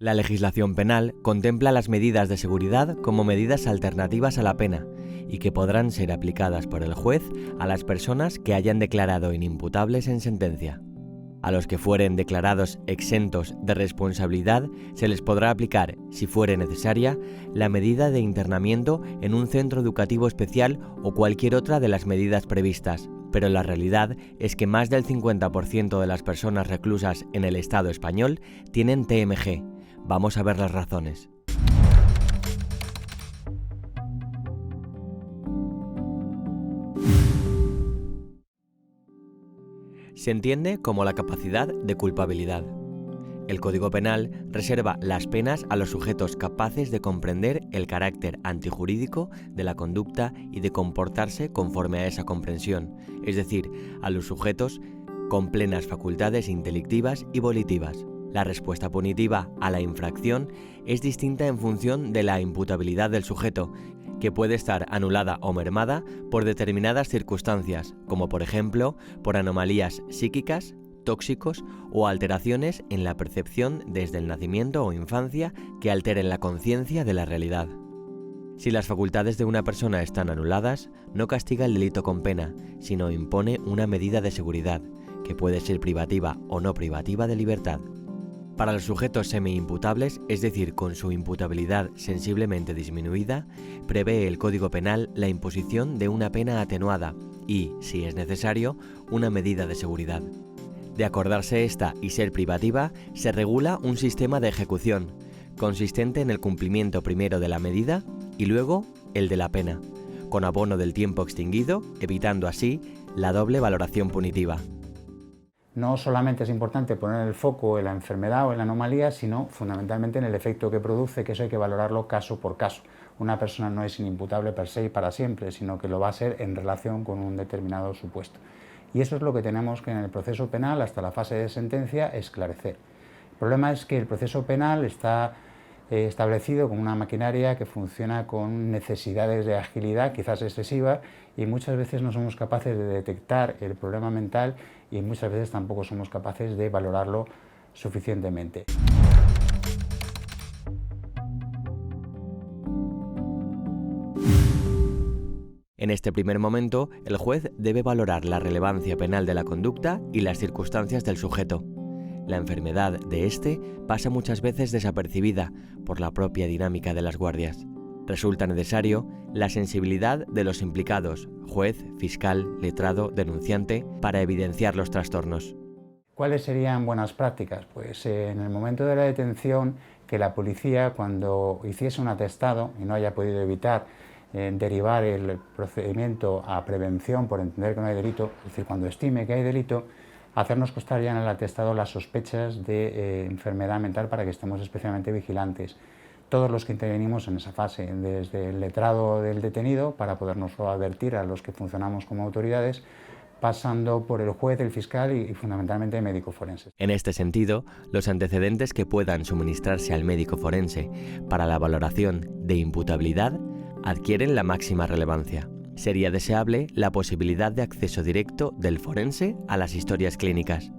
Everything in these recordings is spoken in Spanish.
La legislación penal contempla las medidas de seguridad como medidas alternativas a la pena y que podrán ser aplicadas por el juez a las personas que hayan declarado inimputables en sentencia. A los que fueren declarados exentos de responsabilidad se les podrá aplicar, si fuere necesaria, la medida de internamiento en un centro educativo especial o cualquier otra de las medidas previstas, pero la realidad es que más del 50% de las personas reclusas en el Estado español tienen TMG. Vamos a ver las razones. Se entiende como la capacidad de culpabilidad. El Código Penal reserva las penas a los sujetos capaces de comprender el carácter antijurídico de la conducta y de comportarse conforme a esa comprensión, es decir, a los sujetos con plenas facultades intelectivas y volitivas. La respuesta punitiva a la infracción es distinta en función de la imputabilidad del sujeto, que puede estar anulada o mermada por determinadas circunstancias, como por ejemplo por anomalías psíquicas, tóxicos o alteraciones en la percepción desde el nacimiento o infancia que alteren la conciencia de la realidad. Si las facultades de una persona están anuladas, no castiga el delito con pena, sino impone una medida de seguridad, que puede ser privativa o no privativa de libertad. Para los sujetos semi-imputables, es decir, con su imputabilidad sensiblemente disminuida, prevé el Código Penal la imposición de una pena atenuada y, si es necesario, una medida de seguridad. De acordarse esta y ser privativa, se regula un sistema de ejecución, consistente en el cumplimiento primero de la medida y luego el de la pena, con abono del tiempo extinguido, evitando así la doble valoración punitiva. No solamente es importante poner el foco en la enfermedad o en la anomalía, sino fundamentalmente en el efecto que produce, que eso hay que valorarlo caso por caso. Una persona no es inimputable per se y para siempre, sino que lo va a ser en relación con un determinado supuesto. Y eso es lo que tenemos que en el proceso penal, hasta la fase de sentencia, esclarecer. El problema es que el proceso penal está establecido como una maquinaria que funciona con necesidades de agilidad, quizás excesiva, y muchas veces no somos capaces de detectar el problema mental y muchas veces tampoco somos capaces de valorarlo suficientemente. En este primer momento, el juez debe valorar la relevancia penal de la conducta y las circunstancias del sujeto. La enfermedad de éste pasa muchas veces desapercibida por la propia dinámica de las guardias. Resulta necesario la sensibilidad de los implicados, juez, fiscal, letrado, denunciante, para evidenciar los trastornos. ¿Cuáles serían buenas prácticas? Pues en el momento de la detención, que la policía, cuando hiciese un atestado y no haya podido evitar derivar el procedimiento a prevención por entender que no hay delito, es decir, cuando estime que hay delito, hacernos constar ya en el atestado las sospechas de enfermedad mental para que estemos especialmente vigilantes. Todos los que intervenimos en esa fase, desde el letrado del detenido, para podernoslo advertir a los que funcionamos como autoridades, pasando por el juez, el fiscal y fundamentalmente el médico forense. En este sentido, los antecedentes que puedan suministrarse al médico forense para la valoración de imputabilidad adquieren la máxima relevancia. Sería deseable la posibilidad de acceso directo del forense a las historias clínicas,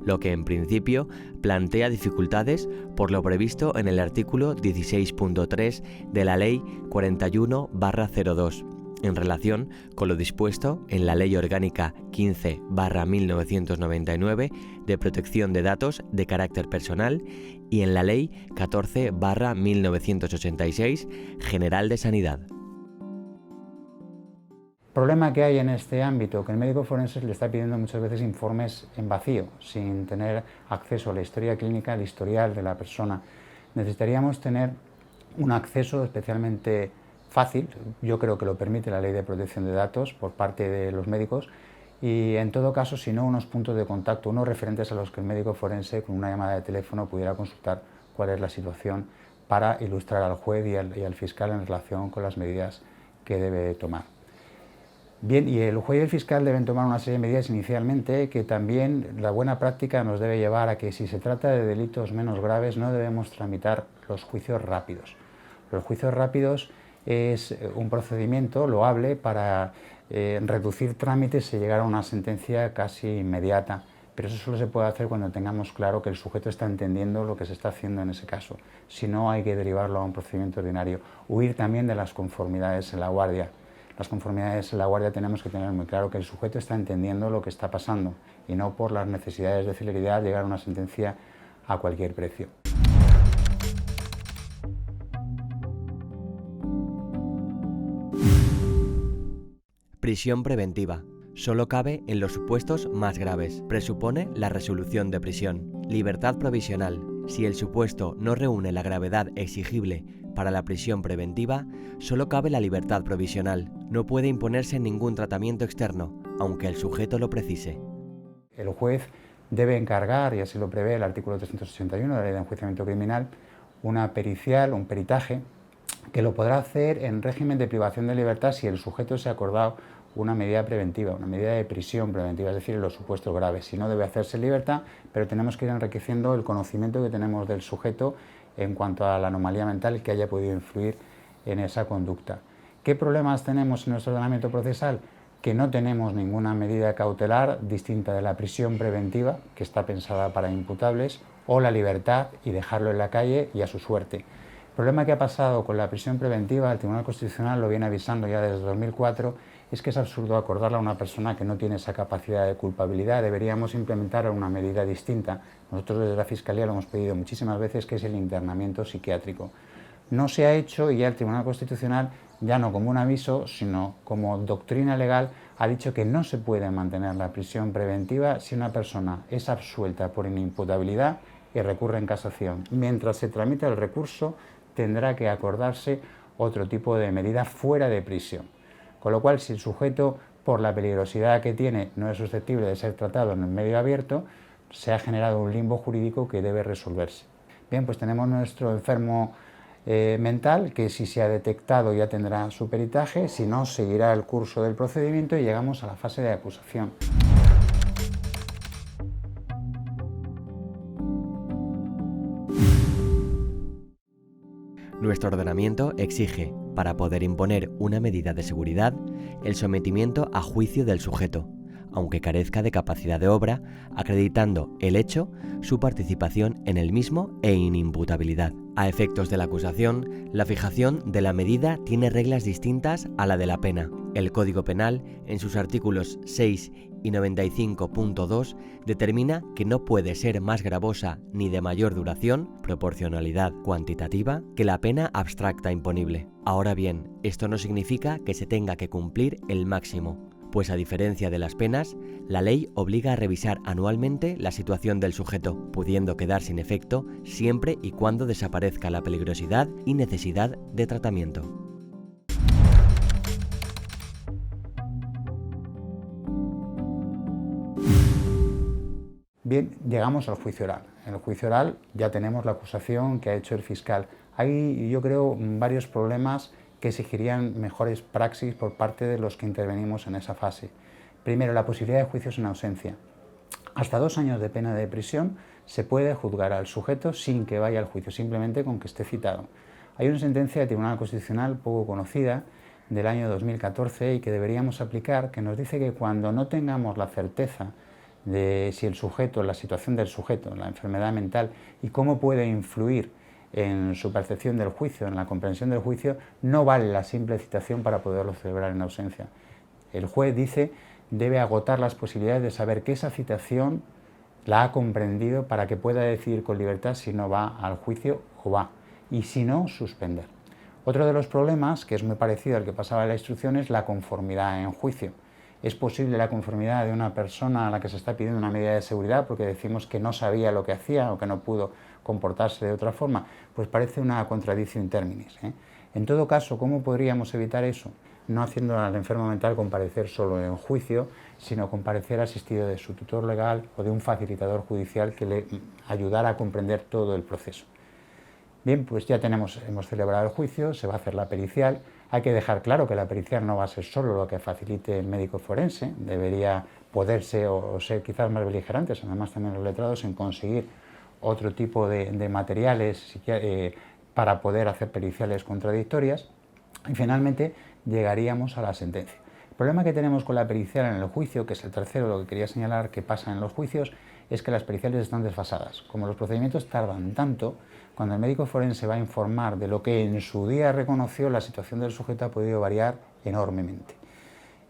lo que en principio plantea dificultades por lo previsto en el artículo 16.3 de la Ley 41/02, en relación con lo dispuesto en la Ley Orgánica 15/1999 de protección de datos de carácter personal y en la Ley 14/1986 General de Sanidad. El problema que hay en este ámbito, que el médico forense le está pidiendo muchas veces informes en vacío, sin tener acceso a la historia clínica, al historial de la persona. Necesitaríamos tener un acceso especialmente fácil, yo creo que lo permite la Ley de Protección de Datos por parte de los médicos, y en todo caso, si no, unos puntos de contacto, unos referentes a los que el médico forense con una llamada de teléfono pudiera consultar cuál es la situación para ilustrar al juez y al fiscal en relación con las medidas que debe tomar. Bien, y el juez y el fiscal deben tomar una serie de medidas inicialmente, que también la buena práctica nos debe llevar a que si se trata de delitos menos graves no debemos tramitar los juicios rápidos. Los juicios rápidos es un procedimiento loable para reducir trámites y llegar a una sentencia casi inmediata, pero eso solo se puede hacer cuando tengamos claro que el sujeto está entendiendo lo que se está haciendo en ese caso. Si no, hay que derivarlo a un procedimiento ordinario. Huir también de las conformidades en la guardia. Las conformidades en la guardia tenemos que tener muy claro que el sujeto está entendiendo lo que está pasando y no por las necesidades de celeridad llegar a una sentencia a cualquier precio. Prisión preventiva. Solo cabe en los supuestos más graves. Presupone la resolución de prisión. Libertad provisional. Si el supuesto no reúne la gravedad exigible para la prisión preventiva, solo cabe la libertad provisional. No puede imponerse ningún tratamiento externo, aunque el sujeto lo precise. El juez debe encargar, y así lo prevé el artículo 381 de la Ley de Enjuiciamiento Criminal, una pericial, un peritaje, que lo podrá hacer en régimen de privación de libertad si el sujeto se ha acordado una medida preventiva, una medida de prisión preventiva, es decir, en los supuestos graves. Si no, debe hacerse en libertad, pero tenemos que ir enriqueciendo el conocimiento que tenemos del sujeto en cuanto a la anomalía mental que haya podido influir en esa conducta. ¿Qué problemas tenemos en nuestro ordenamiento procesal? Que no tenemos ninguna medida cautelar distinta de la prisión preventiva, que está pensada para imputables, o la libertad y dejarlo en la calle y a su suerte. El problema que ha pasado con la prisión preventiva, el Tribunal Constitucional lo viene avisando ya desde 2004, es que es absurdo acordarla a una persona que no tiene esa capacidad de culpabilidad. Deberíamos implementar una medida distinta. Nosotros desde la Fiscalía lo hemos pedido muchísimas veces, que es el internamiento psiquiátrico. No se ha hecho y ya el Tribunal Constitucional, ya no como un aviso, sino como doctrina legal, ha dicho que no se puede mantener la prisión preventiva si una persona es absuelta por inimputabilidad y recurre en casación. Mientras se tramita el recurso, tendrá que acordarse otro tipo de medida fuera de prisión. Con lo cual, si el sujeto, por la peligrosidad que tiene, no es susceptible de ser tratado en el medio abierto, se ha generado un limbo jurídico que debe resolverse. Bien, pues tenemos nuestro enfermo mental, que si se ha detectado ya tendrá su peritaje, si no, seguirá el curso del procedimiento y llegamos a la fase de acusación. Nuestro ordenamiento exige, para poder imponer una medida de seguridad, el sometimiento a juicio del sujeto, aunque carezca de capacidad de obra, acreditando el hecho, su participación en el mismo e inimputabilidad. A efectos de la acusación, la fijación de la medida tiene reglas distintas a la de la pena. El Código Penal, en sus artículos 6 y 95.2, determina que no puede ser más gravosa ni de mayor duración, proporcionalidad cuantitativa, que la pena abstracta imponible. Ahora bien, esto no significa que se tenga que cumplir el máximo, pues a diferencia de las penas, la ley obliga a revisar anualmente la situación del sujeto, pudiendo quedar sin efecto siempre y cuando desaparezca la peligrosidad y necesidad de tratamiento. Bien, llegamos al juicio oral. En el juicio oral ya tenemos la acusación que ha hecho el fiscal. Hay, yo creo, varios problemas que exigirían mejores praxis por parte de los que intervenimos en esa fase. Primero, la posibilidad de juicios en ausencia. Hasta 2 años de pena de prisión se puede juzgar al sujeto sin que vaya al juicio, simplemente con que esté citado. Hay una sentencia del Tribunal Constitucional poco conocida del año 2014 y que deberíamos aplicar, que nos dice que cuando no tengamos la certeza de si el sujeto, la situación del sujeto, la enfermedad mental y cómo puede influir en su percepción del juicio, en la comprensión del juicio, no vale la simple citación para poderlo celebrar en ausencia. El juez dice debe agotar las posibilidades de saber que esa citación la ha comprendido para que pueda decidir con libertad si no va al juicio o va, y si no, suspender. Otro de los problemas, que es muy parecido al que pasaba en la instrucción, es la conformidad en juicio. ¿Es posible la conformidad de una persona a la que se está pidiendo una medida de seguridad porque decimos que no sabía lo que hacía o que no pudo comportarse de otra forma? Pues parece una contradicción in terminis, ¿eh? En todo caso, ¿cómo podríamos evitar eso? No haciendo al enfermo mental comparecer solo en juicio, sino comparecer asistido de su tutor legal o de un facilitador judicial que le ayudara a comprender todo el proceso. Bien, pues ya hemos celebrado el juicio, se va a hacer la pericial. Hay que dejar claro que la pericial no va a ser solo lo que facilite el médico forense, debería poderse o ser quizás más beligerantes, además también los letrados, en conseguir otro tipo de materiales para poder hacer periciales contradictorias. Y finalmente llegaríamos a la sentencia. El problema que tenemos con la pericial en el juicio, que es el tercero, lo que quería señalar que pasa en los juicios, es que las periciales están desfasadas. Como los procedimientos tardan tanto, cuando el médico forense va a informar de lo que en su día reconoció, la situación del sujeto ha podido variar enormemente.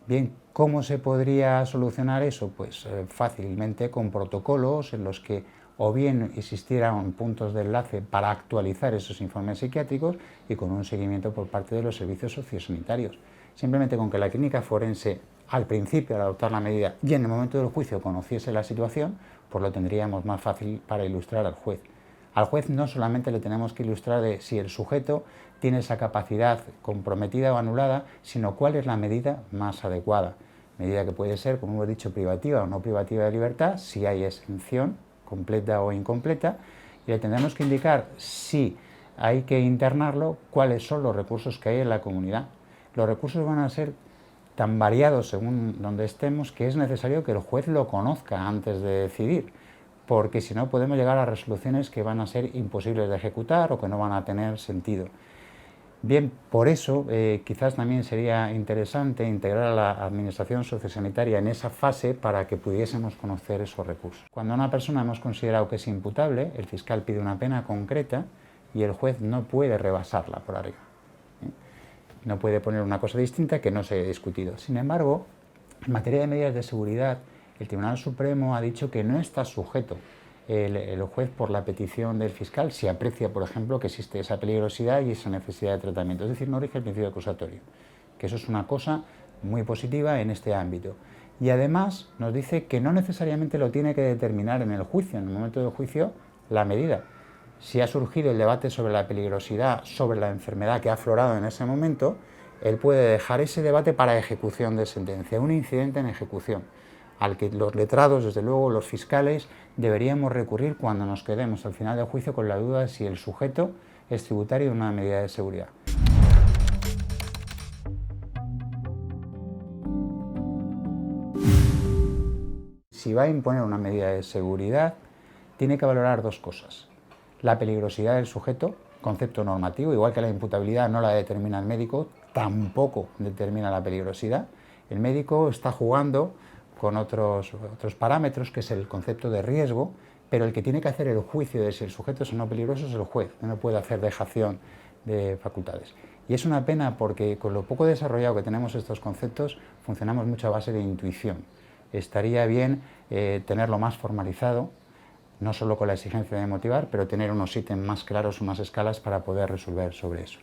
Bien, ¿cómo se podría solucionar eso? Pues fácilmente con protocolos en los que o bien existieran puntos de enlace para actualizar esos informes psiquiátricos y con un seguimiento por parte de los servicios sociosanitarios. Simplemente con que la clínica forense al principio al adoptar la medida y en el momento del juicio conociese la situación, pues lo tendríamos más fácil para ilustrar al juez. Al juez no solamente le tenemos que ilustrar de si el sujeto tiene esa capacidad comprometida o anulada, sino cuál es la medida más adecuada. Medida que puede ser, como hemos dicho, privativa o no privativa de libertad, si hay exención completa o incompleta, y le tendremos que indicar si hay que internarlo, cuáles son los recursos que hay en la comunidad. Los recursos van a ser tan variados según donde estemos que es necesario que el juez lo conozca antes de decidir, porque si no podemos llegar a resoluciones que van a ser imposibles de ejecutar o que no van a tener sentido. Bien, por eso quizás también sería interesante integrar a la administración sociosanitaria en esa fase para que pudiésemos conocer esos recursos. Cuando una persona hemos considerado que es imputable, el fiscal pide una pena concreta y el juez no puede rebasarla por arriba. No puede poner una cosa distinta que no se haya discutido. Sin embargo, en materia de medidas de seguridad, el Tribunal Supremo ha dicho que no está sujeto el juez por la petición del fiscal si aprecia, por ejemplo, que existe esa peligrosidad y esa necesidad de tratamiento. Es decir, no rige el principio acusatorio, que eso es una cosa muy positiva en este ámbito. Y además nos dice que no necesariamente lo tiene que determinar en el juicio, en el momento del juicio, la medida. Si ha surgido el debate sobre la peligrosidad, sobre la enfermedad que ha aflorado en ese momento, él puede dejar ese debate para ejecución de sentencia, un incidente en ejecución, al que los letrados, desde luego los fiscales, deberíamos recurrir cuando nos quedemos al final del juicio con la duda de si el sujeto es tributario de una medida de seguridad. Si va a imponer una medida de seguridad, tiene que valorar dos cosas. La peligrosidad del sujeto, concepto normativo, igual que la imputabilidad no la determina el médico, tampoco determina la peligrosidad. El médico está jugando con otros parámetros, que es el concepto de riesgo, pero el que tiene que hacer el juicio de si el sujeto es o no peligroso es el juez, no puede hacer dejación de facultades. Y es una pena porque con lo poco desarrollado que tenemos estos conceptos, funcionamos mucho a base de intuición. Estaría bien tenerlo más formalizado, no solo con la exigencia de motivar, pero tener unos ítems más claros, unas escalas para poder resolver sobre eso.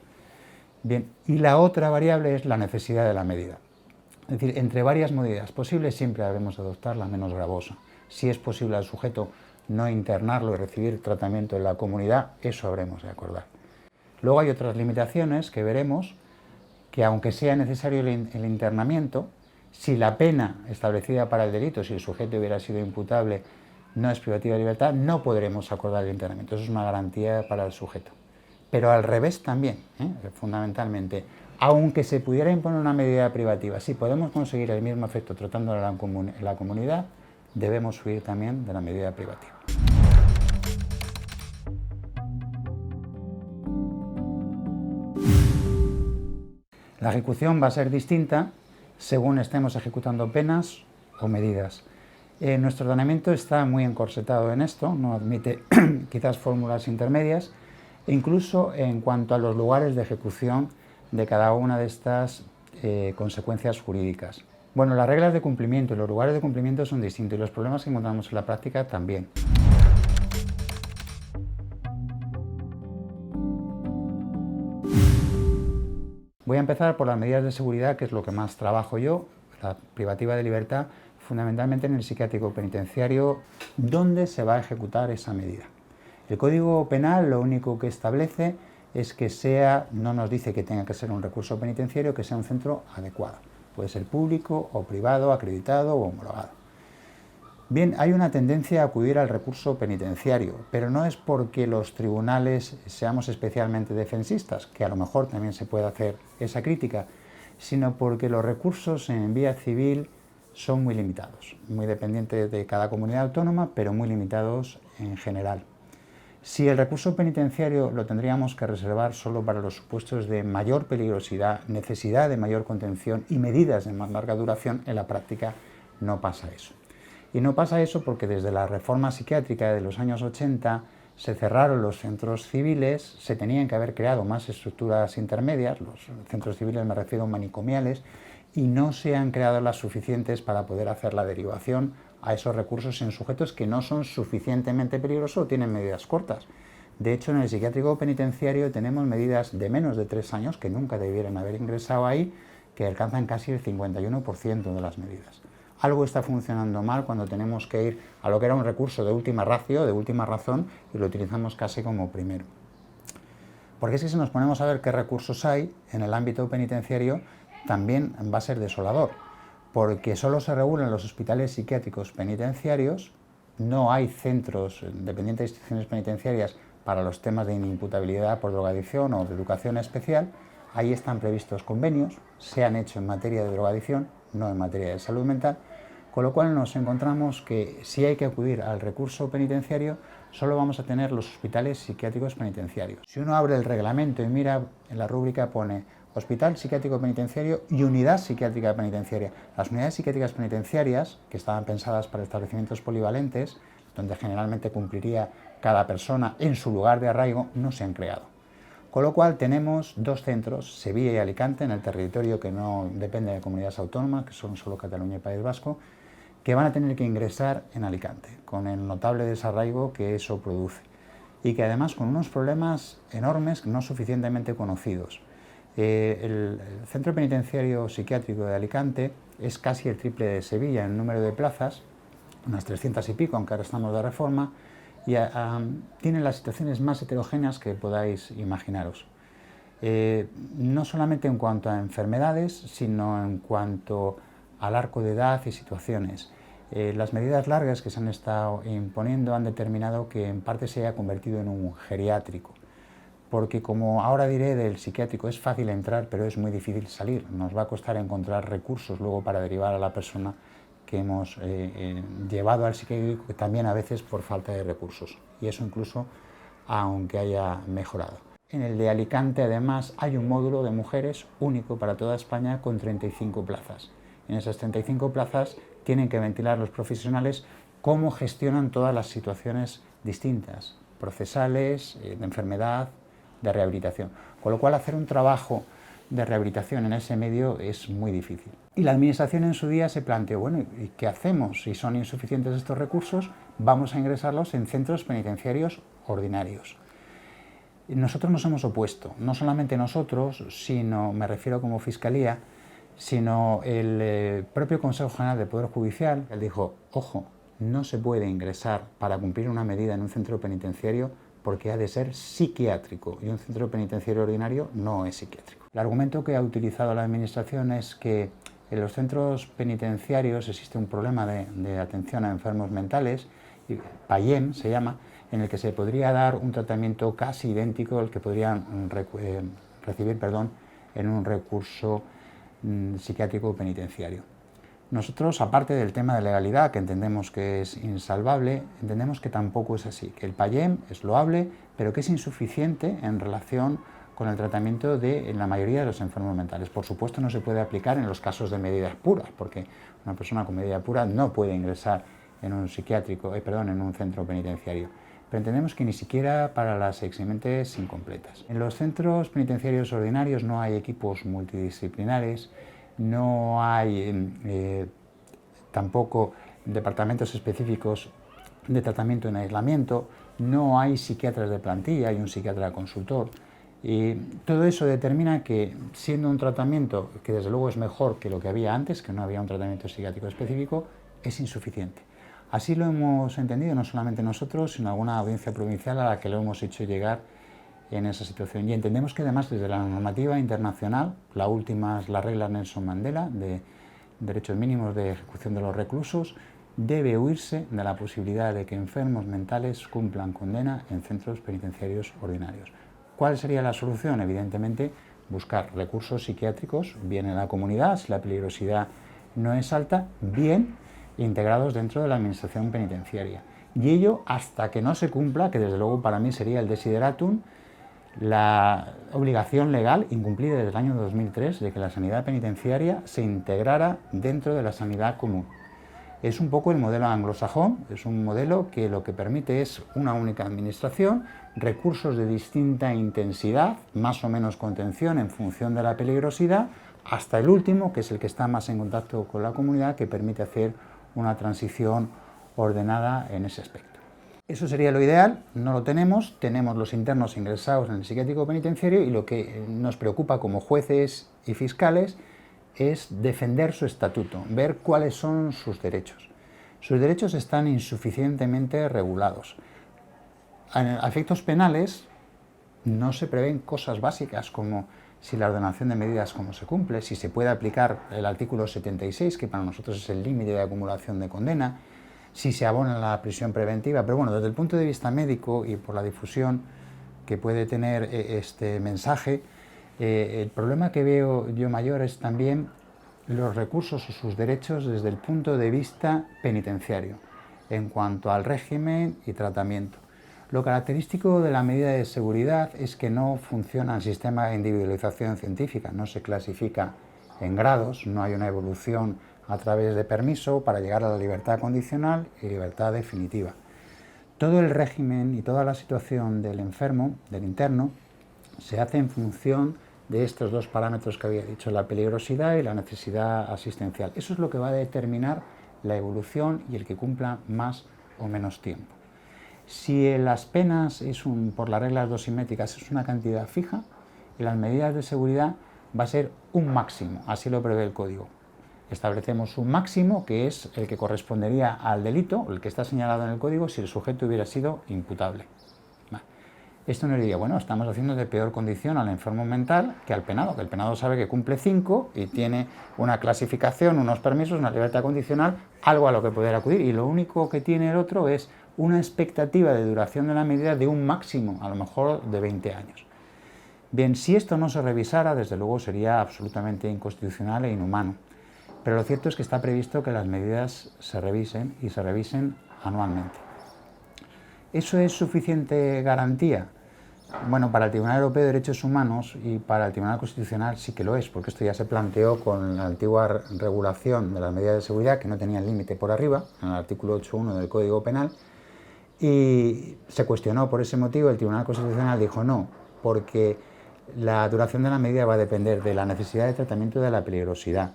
Bien, y la otra variable es la necesidad de la medida. Es decir, entre varias medidas posibles siempre debemos adoptar la menos gravosa. Si es posible al sujeto no internarlo y recibir tratamiento en la comunidad, eso habremos de acordar. Luego hay otras limitaciones que veremos, que aunque sea necesario el internamiento, si la pena establecida para el delito, si el sujeto hubiera sido imputable, no es privativa de libertad, no podremos acordar el internamiento. Eso es una garantía para el sujeto. Pero al revés también, fundamentalmente. Aunque se pudiera imponer una medida privativa, si podemos conseguir el mismo efecto tratándola en la comunidad, debemos huir también de la medida privativa. La ejecución va a ser distinta según estemos ejecutando penas o medidas. Nuestro ordenamiento está muy encorsetado en esto, no admite quizás fórmulas intermedias, e incluso en cuanto a los lugares de ejecución de cada una de estas consecuencias jurídicas. Bueno, las reglas de cumplimiento y los lugares de cumplimiento son distintos y los problemas que encontramos en la práctica también. Voy a empezar por las medidas de seguridad, que es lo que más trabajo yo, la privativa de libertad, fundamentalmente en el psiquiátrico penitenciario, donde se va a ejecutar esa medida. El Código Penal lo único que establece es que no nos dice que tenga que ser un recurso penitenciario, que sea un centro adecuado. Puede ser público o privado, acreditado o homologado. Bien, hay una tendencia a acudir al recurso penitenciario, pero no es porque los tribunales seamos especialmente defensistas, que a lo mejor también se puede hacer esa crítica, sino porque los recursos en vía civil son muy limitados, muy dependientes de cada comunidad autónoma, pero muy limitados en general. Si el recurso penitenciario lo tendríamos que reservar solo para los supuestos de mayor peligrosidad, necesidad de mayor contención y medidas de más larga duración, en la práctica no pasa eso. Y no pasa eso porque desde la reforma psiquiátrica de los años 80 se cerraron los centros civiles, se tenían que haber creado más estructuras intermedias, los centros civiles me refiero manicomiales, y no se han creado las suficientes para poder hacer la derivación a esos recursos en sujetos que no son suficientemente peligrosos o tienen medidas cortas. De hecho, en el psiquiátrico penitenciario tenemos medidas de menos de 3 años que nunca debieran haber ingresado ahí, que alcanzan casi el 51% de las medidas. Algo está funcionando mal cuando tenemos que ir a lo que era un recurso de última ratio, de última razón, y lo utilizamos casi como primero. Porque es que si nos ponemos a ver qué recursos hay en el ámbito penitenciario, también va a ser desolador, porque solo se regulan los hospitales psiquiátricos penitenciarios, no hay centros dependientes de instituciones penitenciarias para los temas de inimputabilidad por drogadicción o de educación especial. Ahí están previstos convenios, se han hecho en materia de drogadicción, no en materia de salud mental, con lo cual nos encontramos que si hay que acudir al recurso penitenciario, solo vamos a tener los hospitales psiquiátricos penitenciarios. Si uno abre el reglamento y mira, en la rúbrica pone Hospital Psiquiátrico Penitenciario y Unidad Psiquiátrica Penitenciaria. Las unidades psiquiátricas penitenciarias, que estaban pensadas para establecimientos polivalentes, donde generalmente cumpliría cada persona en su lugar de arraigo, no se han creado. Con lo cual tenemos 2 centros, Sevilla y Alicante, en el territorio que no depende de comunidades autónomas, que son solo Cataluña y País Vasco, que van a tener que ingresar en Alicante, con el notable desarraigo que eso produce. Y que además con unos problemas enormes no suficientemente conocidos. El Centro Penitenciario Psiquiátrico de Alicante es casi el triple de Sevilla en número de plazas, unas 300 y pico, aunque ahora estamos de reforma, y tiene las situaciones más heterogéneas que podáis imaginaros. No solamente en cuanto a enfermedades, sino en cuanto al arco de edad y situaciones. Las medidas largas que se han estado imponiendo han determinado que en parte se haya convertido en un geriátrico, porque como ahora diré del psiquiátrico es fácil entrar pero es muy difícil salir, nos va a costar encontrar recursos luego para derivar a la persona que hemos llevado al psiquiátrico, también a veces por falta de recursos, y eso incluso aunque haya mejorado. En el de Alicante además hay un módulo de mujeres único para toda España con 35 plazas. En esas 35 plazas tienen que ventilar los profesionales cómo gestionan todas las situaciones distintas, procesales, de enfermedad, de rehabilitación. Con lo cual hacer un trabajo de rehabilitación en ese medio es muy difícil. Y la Administración en su día se planteó, bueno, ¿y qué hacemos? Si son insuficientes estos recursos, vamos a ingresarlos en centros penitenciarios ordinarios. Nosotros nos hemos opuesto, no solamente nosotros, sino, me refiero como Fiscalía, sino el propio Consejo General del Poder Judicial. Él dijo, ojo, no se puede ingresar para cumplir una medida en un centro penitenciario porque ha de ser psiquiátrico y un centro penitenciario ordinario no es psiquiátrico. El argumento que ha utilizado la Administración es que en los centros penitenciarios existe un problema de atención a enfermos mentales, PAIEM se llama, en el que se podría dar un tratamiento casi idéntico al que podrían recibir en un recurso psiquiátrico penitenciario. Nosotros, aparte del tema de legalidad, que entendemos que es insalvable, entendemos que tampoco es así, que el PAIEM es loable, pero que es insuficiente en relación con el tratamiento de la mayoría de los enfermos mentales. Por supuesto, no se puede aplicar en los casos de medidas puras, porque una persona con medida pura no puede ingresar en un en un centro penitenciario. Pero entendemos que ni siquiera para las eximentes incompletas. En los centros penitenciarios ordinarios no hay equipos multidisciplinares, no hay tampoco departamentos específicos de tratamiento en aislamiento, no hay psiquiatras de plantilla, hay un psiquiatra consultor. Y todo eso determina que, siendo un tratamiento que desde luego es mejor que lo que había antes, que no había un tratamiento psiquiátrico específico, es insuficiente. Así lo hemos entendido no solamente nosotros, sino alguna audiencia provincial a la que lo hemos hecho llegar en esa situación. Y entendemos que además desde la normativa internacional, la última es la regla Nelson Mandela de derechos mínimos de ejecución de los reclusos, debe huirse de la posibilidad de que enfermos mentales cumplan condena en centros penitenciarios ordinarios. ¿Cuál sería la solución? Evidentemente, buscar recursos psiquiátricos, bien en la comunidad, si la peligrosidad no es alta, bien integrados dentro de la administración penitenciaria. Y ello hasta que no se cumpla, que desde luego para mí sería el desideratum, la obligación legal incumplida desde el año 2003 de que la sanidad penitenciaria se integrara dentro de la sanidad común. Es un poco el modelo anglosajón, es un modelo que lo que permite es una única administración, recursos de distinta intensidad, más o menos contención en función de la peligrosidad, hasta el último, que es el que está más en contacto con la comunidad, que permite hacer una transición ordenada en ese aspecto. Eso sería lo ideal, no lo tenemos los internos ingresados en el psiquiátrico penitenciario y lo que nos preocupa como jueces y fiscales es defender su estatuto, ver cuáles son sus derechos. Sus derechos están insuficientemente regulados. A efectos penales no se prevén cosas básicas como si la ordenación de medidas cómo se cumple, si se puede aplicar el artículo 76, que para nosotros es el límite de acumulación de condena, si se abona la prisión preventiva. Pero bueno, desde el punto de vista médico y por la difusión que puede tener este mensaje, el problema que veo yo mayor es también los recursos o sus derechos desde el punto de vista penitenciario, en cuanto al régimen y tratamiento. Lo característico de la medida de seguridad es que no funciona el sistema de individualización científica, no se clasifica en grados, no hay una evolución a través de permiso para llegar a la libertad condicional y libertad definitiva. Todo el régimen y toda la situación del enfermo, del interno, se hace en función de estos dos parámetros que había dicho, la peligrosidad y la necesidad asistencial. Eso es lo que va a determinar la evolución y el que cumpla más o menos tiempo. Si las penas por las reglas dosimétricas es una cantidad fija, y las medidas de seguridad va a ser un máximo, así lo prevé el código. Establecemos un máximo que es el que correspondería al delito, el que está señalado en el código, si el sujeto hubiera sido imputable. Esto nos diría, bueno, estamos haciendo de peor condición al enfermo mental que al penado, que el penado sabe que cumple 5 y tiene una clasificación, unos permisos, una libertad condicional, algo a lo que poder acudir, y lo único que tiene el otro es una expectativa de duración de la medida de un máximo, a lo mejor de 20 años. Bien, si esto no se revisara, desde luego sería absolutamente inconstitucional e inhumano, pero lo cierto es que está previsto que las medidas se revisen y se revisen anualmente. ¿Eso es suficiente garantía? Bueno, para el Tribunal Europeo de Derechos Humanos y para el Tribunal Constitucional sí que lo es, porque esto ya se planteó con la antigua regulación de las medidas de seguridad, que no tenían límite por arriba, en el artículo 8.1 del Código Penal, y se cuestionó por ese motivo. El Tribunal Constitucional dijo no, porque la duración de la medida va a depender de la necesidad de tratamiento y de la peligrosidad.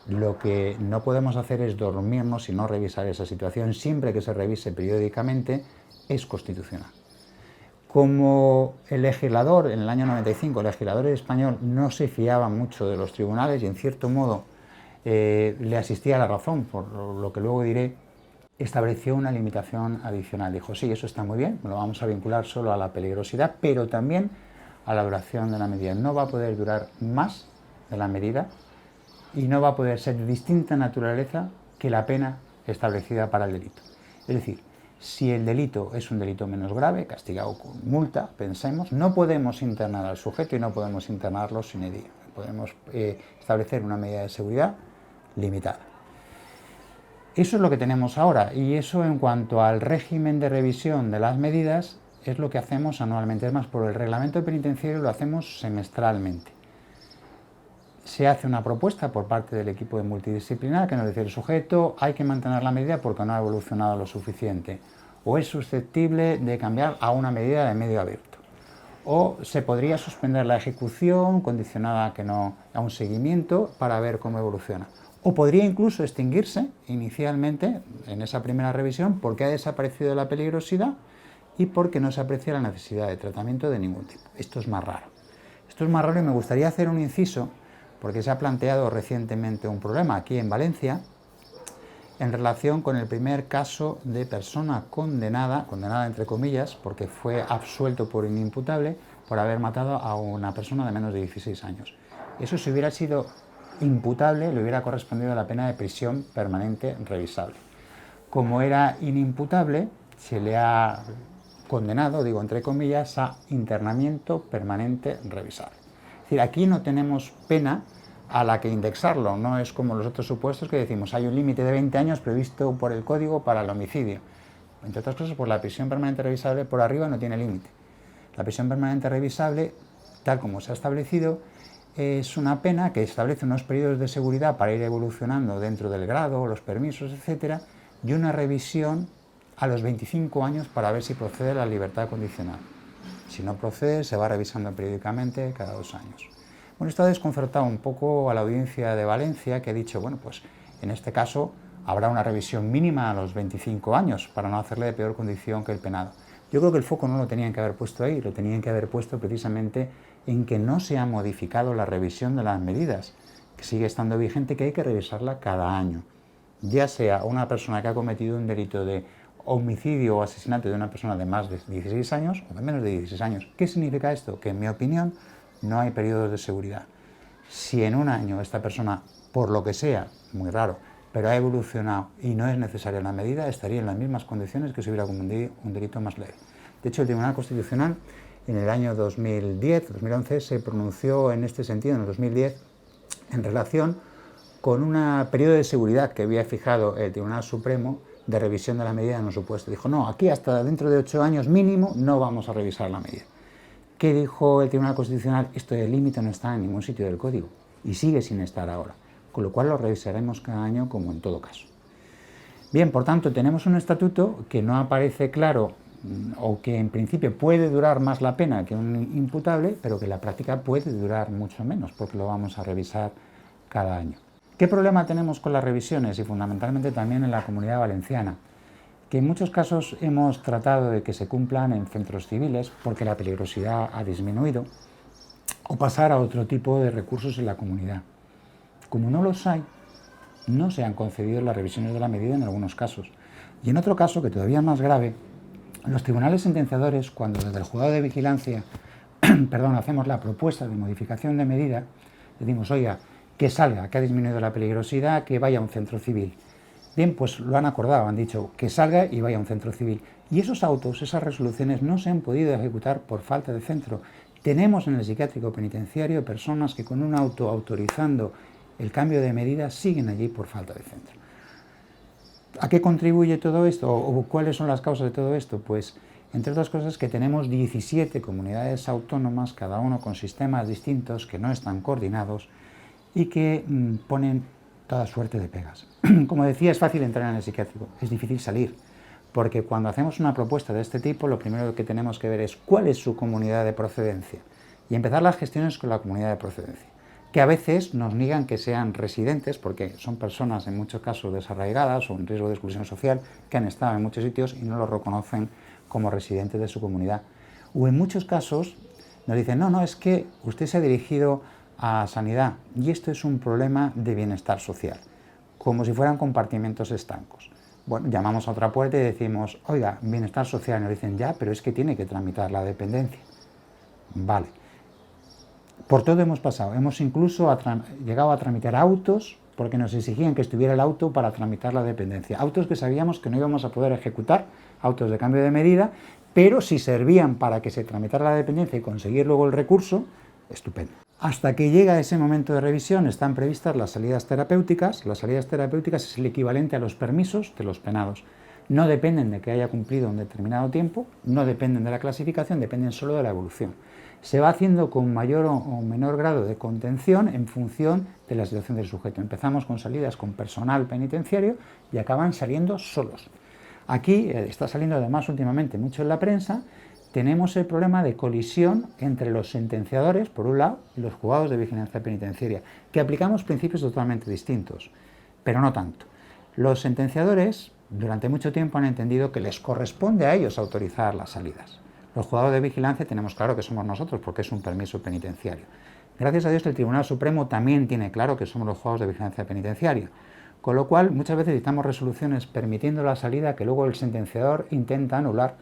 Lo que no podemos hacer es dormirnos y no revisar esa situación. Siempre que se revise periódicamente es constitucional. Como el legislador, en el año 95, el legislador español no se fiaba mucho de los tribunales y en cierto modo le asistía a la razón, por lo que luego diré, estableció una limitación adicional. Dijo, sí, eso está muy bien, lo vamos a vincular solo a la peligrosidad, pero también a la duración de la medida. No va a poder durar más de la medida y no va a poder ser de distinta naturaleza que la pena establecida para el delito. Es decir, si el delito es un delito menos grave, castigado con multa, pensemos, no podemos internar al sujeto y no podemos internarlo sine die. Podemos establecer una medida de seguridad limitada. Eso es lo que tenemos ahora, y eso en cuanto al régimen de revisión de las medidas es lo que hacemos anualmente. Es más, por el reglamento penitenciario lo hacemos semestralmente. Se hace una propuesta por parte del equipo de multidisciplinar que nos dice el sujeto hay que mantener la medida porque no ha evolucionado lo suficiente, o es susceptible de cambiar a una medida de medio abierto, o se podría suspender la ejecución condicionada a un seguimiento para ver cómo evoluciona, o podría incluso extinguirse inicialmente en esa primera revisión porque ha desaparecido la peligrosidad y porque no se aprecia la necesidad de tratamiento de ningún tipo. Esto es más raro. Esto es más raro y me gustaría hacer un inciso porque se ha planteado recientemente un problema aquí en Valencia en relación con el primer caso de persona condenada entre comillas, porque fue absuelto por inimputable por haber matado a una persona de menos de 16 años. Eso, si hubiera sido imputable, le hubiera correspondido a la pena de prisión permanente revisable. Como era inimputable, se le ha condenado, digo entre comillas, a internamiento permanente revisable. Es decir, aquí no tenemos pena a la que indexarlo, no es como los otros supuestos que decimos hay un límite de 20 años previsto por el Código para el homicidio. Entre otras cosas, por la prisión permanente revisable por arriba no tiene límite. La prisión permanente revisable, tal como se ha establecido, es una pena que establece unos periodos de seguridad para ir evolucionando dentro del grado, los permisos, etcétera, y una revisión a los 25 años para ver si procede la libertad condicional. Si no procede, se va revisando periódicamente cada 2 años. Bueno, esto ha desconcertado un poco a la audiencia de Valencia, que ha dicho, bueno, pues en este caso habrá una revisión mínima a los 25 años para no hacerle de peor condición que el penado. Yo creo que el foco no lo tenían que haber puesto ahí, lo tenían que haber puesto precisamente en que no se ha modificado la revisión de las medidas, que sigue estando vigente, que hay que revisarla cada año. Ya sea una persona que ha cometido un delito de homicidio o asesinato de una persona de más de 16 años o de menos de 16 años. ¿Qué significa esto? Que en mi opinión no hay periodos de seguridad. Si en un año esta persona, por lo que sea, muy raro, pero ha evolucionado y no es necesaria la medida, estaría en las mismas condiciones que si hubiera cometido un delito más leve. De hecho, el Tribunal Constitucional en el año 2010-2011 se pronunció en este sentido, en el 2010, en relación con un periodo de seguridad que había fijado el Tribunal Supremo de revisión de la medida en un supuesto. Dijo, no, aquí hasta dentro de 8 años mínimo no vamos a revisar la medida. ¿Qué dijo el Tribunal Constitucional? Esto del límite no está en ningún sitio del Código y sigue sin estar ahora, con lo cual lo revisaremos cada año como en todo caso. Bien, por tanto, tenemos un estatuto que no aparece claro o que en principio puede durar más la pena que un imputable, pero que en la práctica puede durar mucho menos porque lo vamos a revisar cada año. ¿Qué problema tenemos con las revisiones y fundamentalmente también en la Comunidad Valenciana? Que en muchos casos hemos tratado de que se cumplan en centros civiles porque la peligrosidad ha disminuido o pasar a otro tipo de recursos en la comunidad. Como no los hay, no se han concedido las revisiones de la medida en algunos casos. Y en otro caso, que todavía es más grave, los tribunales sentenciadores, cuando desde el juzgado de vigilancia hacemos la propuesta de modificación de medida, decimos, oiga, que salga, que ha disminuido la peligrosidad, que vaya a un centro civil. Bien, pues lo han acordado, han dicho que salga y vaya a un centro civil. Y esos autos, esas resoluciones no se han podido ejecutar por falta de centro. Tenemos en el psiquiátrico penitenciario personas que con un auto autorizando el cambio de medida siguen allí por falta de centro. ¿A qué contribuye todo esto o cuáles son las causas de todo esto? Pues, entre otras cosas, que tenemos 17 comunidades autónomas, cada uno con sistemas distintos que no están coordinados y que ponen toda suerte de pegas. Como decía, es fácil entrar en el psiquiátrico, es difícil salir, porque cuando hacemos una propuesta de este tipo, lo primero que tenemos que ver es cuál es su comunidad de procedencia y empezar las gestiones con la comunidad de procedencia, que a veces nos niegan que sean residentes, porque son personas en muchos casos desarraigadas o en riesgo de exclusión social, que han estado en muchos sitios y no los reconocen como residentes de su comunidad. O en muchos casos nos dicen, no, es que usted se ha dirigido a sanidad y esto es un problema de bienestar social, como si fueran compartimentos estancos. Bueno, llamamos a otra puerta y decimos, oiga, bienestar social, y nos dicen, ya, pero es que tiene que tramitar la dependencia. Vale. Por todo hemos pasado, hemos incluso llegado a tramitar autos porque nos exigían que estuviera el auto para tramitar la dependencia. Autos que sabíamos que no íbamos a poder ejecutar, autos de cambio de medida, pero si servían para que se tramitara la dependencia y conseguir luego el recurso, estupendo. Hasta que llega ese momento de revisión están previstas las salidas terapéuticas. Las salidas terapéuticas es el equivalente a los permisos de los penados. No dependen de que haya cumplido un determinado tiempo, no dependen de la clasificación, dependen solo de la evolución. Se va haciendo con mayor o menor grado de contención en función de la situación del sujeto. Empezamos con salidas con personal penitenciario y acaban saliendo solos. Aquí está saliendo además últimamente mucho en la prensa. Tenemos el problema de colisión entre los sentenciadores, por un lado, y los juzgados de vigilancia penitenciaria, que aplicamos principios totalmente distintos, pero no tanto. Los sentenciadores, durante mucho tiempo, han entendido que les corresponde a ellos autorizar las salidas. Los juzgados de vigilancia tenemos claro que somos nosotros, porque es un permiso penitenciario. Gracias a Dios, el Tribunal Supremo también tiene claro que somos los juzgados de vigilancia penitenciaria, con lo cual muchas veces dictamos resoluciones permitiendo la salida que luego el sentenciador intenta anular,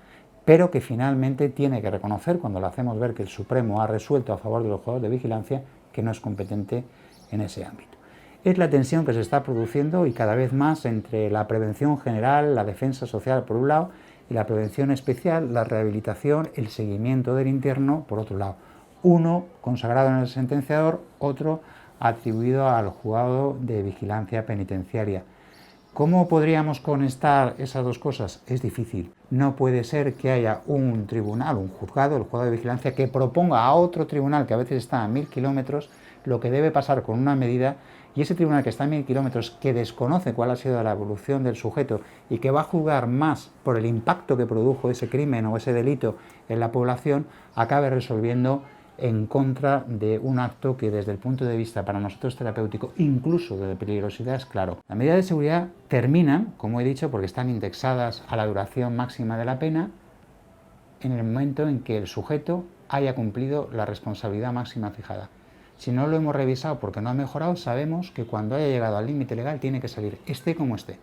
pero que finalmente tiene que reconocer, cuando le hacemos ver que el Supremo ha resuelto a favor de los juzgados de vigilancia, que no es competente en ese ámbito. Es la tensión que se está produciendo y cada vez más entre la prevención general, la defensa social por un lado, y la prevención especial, la rehabilitación, el seguimiento del interno por otro lado. Uno consagrado en el sentenciador, otro atribuido al juzgado de vigilancia penitenciaria. ¿Cómo podríamos conectar esas dos cosas? Es difícil. No puede ser que haya un tribunal, un juzgado, el juzgado de vigilancia, que proponga a otro tribunal que a veces está a 1000 kilómetros lo que debe pasar con una medida, y ese tribunal que está a 1000 kilómetros, que desconoce cuál ha sido la evolución del sujeto y que va a juzgar más por el impacto que produjo ese crimen o ese delito en la población, acabe resolviendo en contra de un acto que desde el punto de vista para nosotros terapéutico, incluso de peligrosidad, es claro. Las medidas de seguridad terminan, como he dicho, porque están indexadas a la duración máxima de la pena, en el momento en que el sujeto haya cumplido la responsabilidad máxima fijada. Si no lo hemos revisado porque no ha mejorado, sabemos que cuando haya llegado al límite legal tiene que salir, esté como esté.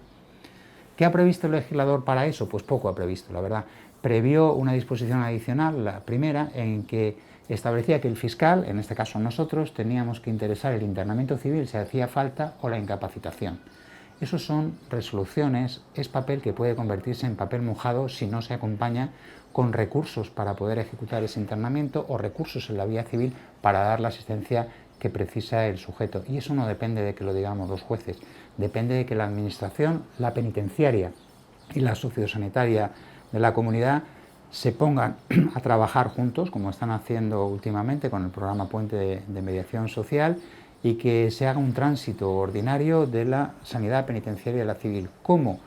¿Qué ha previsto el legislador para eso? Pues poco ha previsto, la verdad. Previó una disposición adicional, la primera, en que establecía que el fiscal, en este caso nosotros, teníamos que interesar el internamiento civil si hacía falta o la incapacitación. Esos son resoluciones, es papel que puede convertirse en papel mojado si no se acompaña con recursos para poder ejecutar ese internamiento o recursos en la vía civil para dar la asistencia que precisa el sujeto. Y eso no depende de que lo digamos los jueces, depende de que la administración, la penitenciaria y la sociosanitaria de la comunidad se pongan a trabajar juntos, como están haciendo últimamente con el programa Puente de Mediación Social, y que se haga un tránsito ordinario de la sanidad penitenciaria y la civil. Como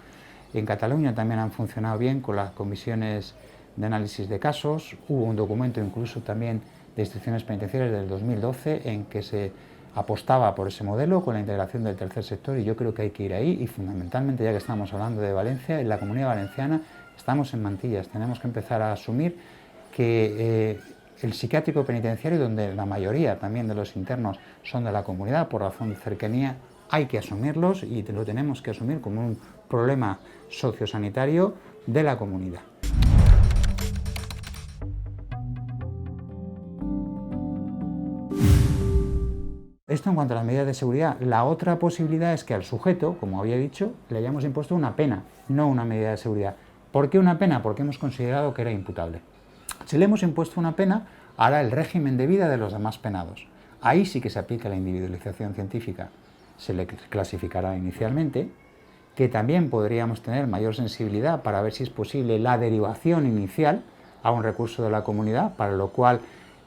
en Cataluña también han funcionado bien con las comisiones de análisis de casos, hubo un documento incluso también de instituciones penitenciarias del 2012 en que se apostaba por ese modelo con la integración del tercer sector, y yo creo que hay que ir ahí, y fundamentalmente, ya que estamos hablando de Valencia, en la Comunidad Valenciana estamos en mantillas, tenemos que empezar a asumir que el psiquiátrico penitenciario, donde la mayoría también de los internos son de la comunidad por razón de cercanía, hay que asumirlos y lo tenemos que asumir como un problema sociosanitario de la comunidad. Esto en cuanto a las medidas de seguridad. La otra posibilidad es que al sujeto, como había dicho, le hayamos impuesto una pena, no una medida de seguridad. ¿Por qué una pena? Porque hemos considerado que era imputable. Si le hemos impuesto una pena, hará el régimen de vida de los demás penados. Ahí sí que se aplica la individualización científica. Se le clasificará inicialmente, que también podríamos tener mayor sensibilidad para ver si es posible la derivación inicial a un recurso de la comunidad, para lo cual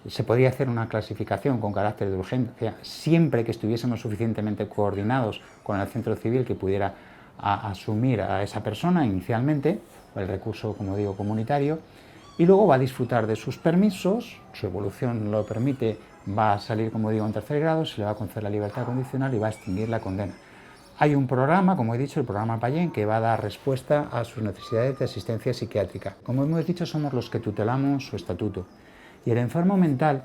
se podría hacer una clasificación con carácter de urgencia siempre que estuviésemos suficientemente coordinados con el centro civil que pudiera asumir a esa persona inicialmente, el recurso, como digo, comunitario, y luego va a disfrutar de sus permisos, su evolución lo permite, va a salir, como digo, en tercer grado, se le va a conceder la libertad condicional y va a extinguir la condena. Hay un programa, como he dicho, el programa Payén, que va a dar respuesta a sus necesidades de asistencia psiquiátrica. Como hemos dicho, somos los que tutelamos su estatuto. Y el enfermo mental,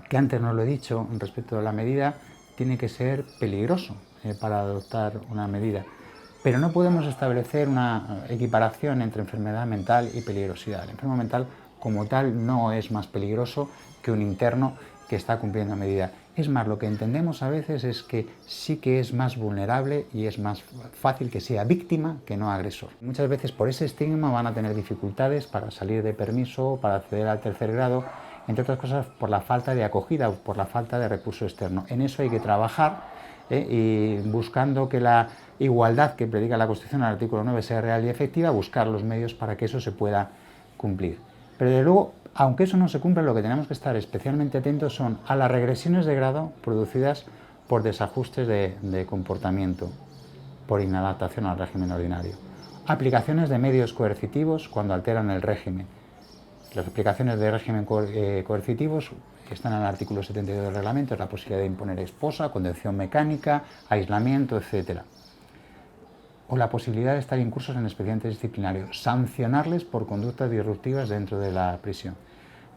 que antes no lo he dicho respecto a la medida, tiene que ser peligroso para adoptar una medida. Pero no podemos establecer una equiparación entre enfermedad mental y peligrosidad. El enfermo mental, como tal, no es más peligroso que un interno que está cumpliendo medida. Es más, lo que entendemos a veces es que sí que es más vulnerable y es más fácil que sea víctima que no agresor. Muchas veces por ese estigma van a tener dificultades para salir de permiso, para acceder al tercer grado, entre otras cosas por la falta de acogida o por la falta de recurso externo. En eso hay que trabajar y buscando que la igualdad que predica la Constitución, el artículo 9, sea real y efectiva, buscar los medios para que eso se pueda cumplir. Pero desde luego, aunque eso no se cumpla, lo que tenemos que estar especialmente atentos son a las regresiones de grado producidas por desajustes de comportamiento, por inadaptación al régimen ordinario. Aplicaciones de medios coercitivos cuando alteran el régimen. Las aplicaciones de régimen coercitivos que están en el artículo 72 del reglamento es la posibilidad de imponer esposa, contención mecánica, aislamiento, etc. O la posibilidad de estar incursos en expedientes disciplinarios, sancionarles por conductas disruptivas dentro de la prisión.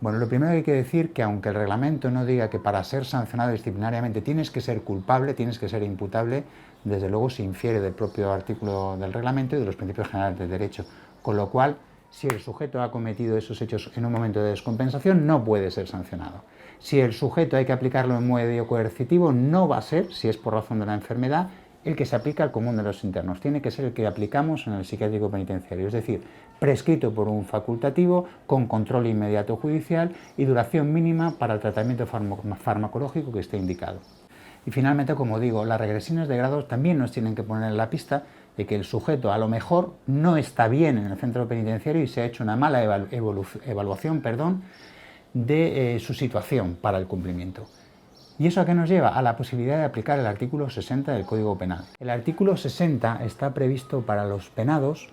Bueno, lo primero que hay que decir que aunque el reglamento no diga que para ser sancionado disciplinariamente tienes que ser culpable, tienes que ser imputable, desde luego se infiere del propio artículo del reglamento y de los principios generales del derecho, con lo cual si el sujeto ha cometido esos hechos en un momento de descompensación no puede ser sancionado. Si el sujeto hay que aplicarlo en medio coercitivo, no va a ser, si es por razón de la enfermedad, el que se aplica al común de los internos, tiene que ser el que aplicamos en el psiquiátrico penitenciario, es decir, prescrito por un facultativo, con control inmediato judicial y duración mínima para el tratamiento farmacológico que esté indicado. Y finalmente, como digo, las regresiones de grado también nos tienen que poner en la pista de que el sujeto a lo mejor no está bien en el centro penitenciario y se ha hecho una mala evaluación de su situación para el cumplimiento. ¿Y eso a qué nos lleva? A la posibilidad de aplicar el artículo 60 del Código Penal. El artículo 60 está previsto para los penados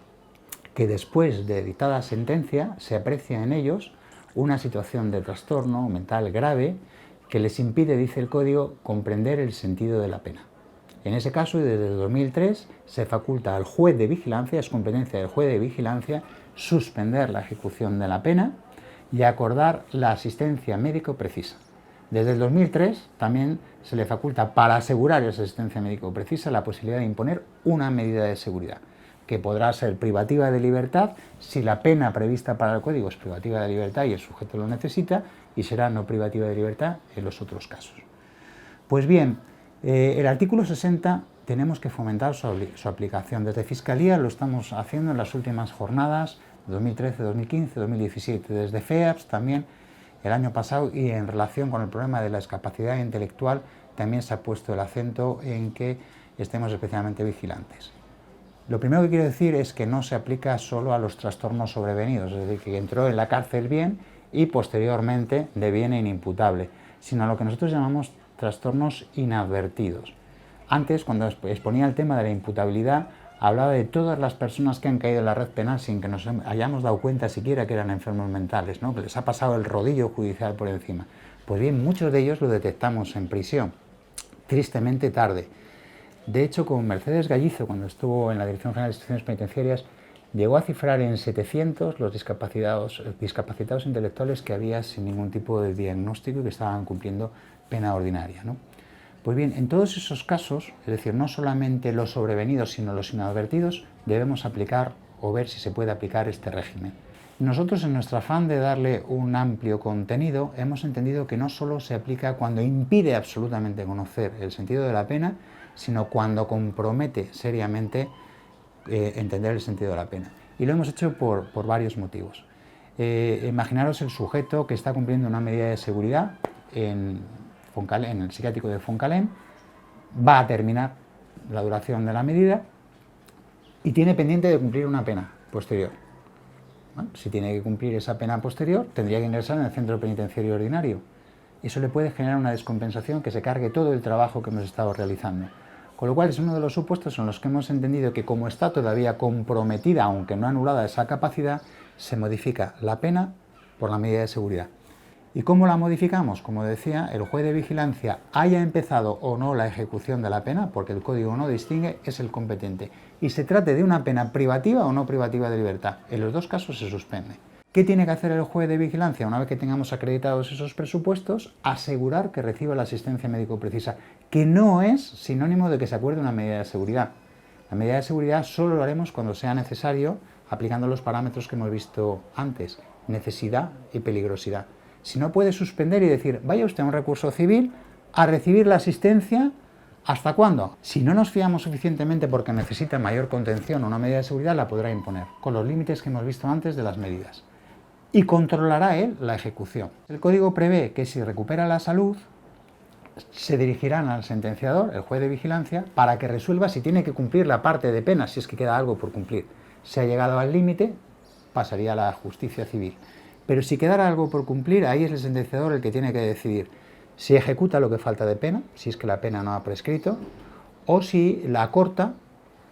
que después de dictada sentencia se aprecia en ellos una situación de trastorno mental grave que les impide, dice el Código, comprender el sentido de la pena. En ese caso, desde el 2003, se faculta al juez de vigilancia, es competencia del juez de vigilancia, suspender la ejecución de la pena y acordar la asistencia médico precisa. Desde el 2003 también se le faculta, para asegurar esa asistencia médico precisa, la posibilidad de imponer una medida de seguridad, que podrá ser privativa de libertad si la pena prevista para el Código es privativa de libertad y el sujeto lo necesita, y será no privativa de libertad en los otros casos. Pues bien, el artículo 60 tenemos que fomentar su aplicación. Desde Fiscalía lo estamos haciendo en las últimas jornadas, 2013, 2015, 2017. Desde FEAPS también el año pasado, y en relación con el problema de la discapacidad intelectual también se ha puesto el acento en que estemos especialmente vigilantes. Lo primero que quiero decir es que no se aplica solo a los trastornos sobrevenidos, es decir, que entró en la cárcel bien y posteriormente deviene inimputable, sino a lo que nosotros llamamos trastornos inadvertidos. Antes, cuando exponía el tema de la imputabilidad, hablaba de todas las personas que han caído en la red penal sin que nos hayamos dado cuenta siquiera que eran enfermos mentales, ¿no? Que les ha pasado el rodillo judicial por encima. Pues bien, muchos de ellos lo detectamos en prisión, tristemente tarde. De hecho, con Mercedes Gallizo, cuando estuvo en la Dirección General de Instituciones Penitenciarias, llegó a cifrar en 700 los discapacitados intelectuales que había sin ningún tipo de diagnóstico y que estaban cumpliendo pena ordinaria, ¿no? Pues bien, en todos esos casos, es decir, no solamente los sobrevenidos, sino los inadvertidos, debemos aplicar o ver si se puede aplicar este régimen. Nosotros, en nuestro afán de darle un amplio contenido, hemos entendido que no solo se aplica cuando impide absolutamente conocer el sentido de la pena, sino cuando compromete seriamente entender el sentido de la pena. Y lo hemos hecho por varios motivos. Imaginaros el sujeto que está cumpliendo una medida de seguridad en el psiquiátrico de Foncalén, va a terminar la duración de la medida y tiene pendiente de cumplir una pena posterior. Bueno, si tiene que cumplir esa pena posterior, tendría que ingresar en el centro penitenciario ordinario. Eso le puede generar una descompensación que se cargue todo el trabajo que hemos estado realizando. Con lo cual es uno de los supuestos en los que hemos entendido que, como está todavía comprometida, aunque no anulada esa capacidad, se modifica la pena por la medida de seguridad. ¿Y cómo la modificamos? Como decía, el juez de vigilancia, haya empezado o no la ejecución de la pena, porque el Código no distingue, es el competente. Y se trate de una pena privativa o no privativa de libertad. En los dos casos se suspende. ¿Qué tiene que hacer el juez de vigilancia? Una vez que tengamos acreditados esos presupuestos, asegurar que reciba la asistencia médico precisa, que no es sinónimo de que se acuerde una medida de seguridad. La medida de seguridad solo lo haremos cuando sea necesario, aplicando los parámetros que hemos visto antes, necesidad y peligrosidad. Si no, puede suspender y decir, vaya usted a un recurso civil a recibir la asistencia, ¿hasta cuándo? Si no nos fiamos suficientemente porque necesita mayor contención o una medida de seguridad, la podrá imponer, con los límites que hemos visto antes de las medidas. Y controlará él la ejecución. El Código prevé que si recupera la salud, se dirigirán al sentenciador, el juez de vigilancia, para que resuelva si tiene que cumplir la parte de pena, si es que queda algo por cumplir. Si ha llegado al límite, pasaría a la justicia civil. Pero si quedara algo por cumplir, ahí es el sentenciador el que tiene que decidir si ejecuta lo que falta de pena, si es que la pena no ha prescrito, o si la acorta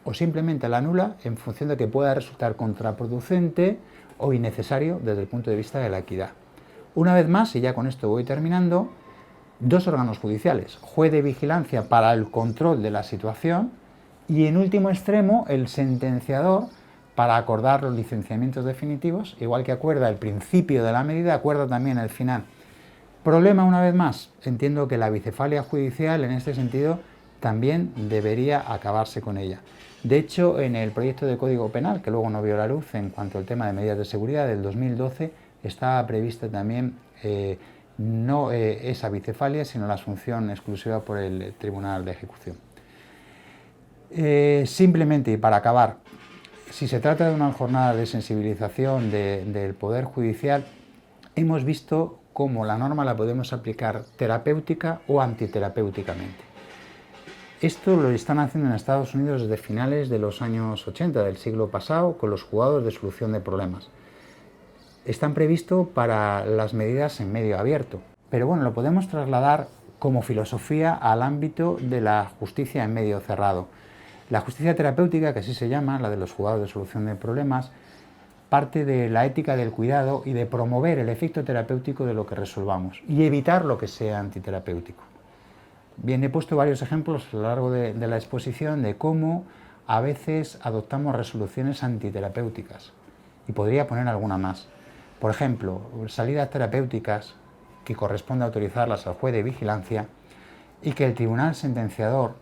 o simplemente la anula en función de que pueda resultar contraproducente o innecesario desde el punto de vista de la equidad. Una vez más, y ya con esto voy terminando, dos órganos judiciales, juez de vigilancia para el control de la situación y, en último extremo, el sentenciador para acordar los licenciamientos definitivos, igual que acuerda el principio de la medida, acuerda también el final. Problema, una vez más, entiendo que la bicefalia judicial en este sentido también debería acabarse con ella. De hecho, en el proyecto de Código Penal, que luego no vio la luz en cuanto al tema de medidas de seguridad del 2012, estaba prevista también no esa bicefalia, sino la asunción exclusiva por el Tribunal de Ejecución. Simplemente, y para acabar, si se trata de una jornada de sensibilización del Poder Judicial, hemos visto cómo la norma la podemos aplicar terapéutica o antiterapéuticamente. Esto lo están haciendo en Estados Unidos desde finales de los años 80 del siglo pasado con los juzgados de solución de problemas. Están previstos para las medidas en medio abierto, pero bueno, lo podemos trasladar como filosofía al ámbito de la justicia en medio cerrado. La justicia terapéutica, que así se llama, la de los juzgados de solución de problemas, parte de la ética del cuidado y de promover el efecto terapéutico de lo que resolvamos y evitar lo que sea antiterapéutico. Bien, he puesto varios ejemplos a lo largo de la exposición de cómo a veces adoptamos resoluciones antiterapéuticas, y podría poner alguna más. Por ejemplo, salidas terapéuticas que corresponde autorizarlas al juez de vigilancia y que el tribunal sentenciador,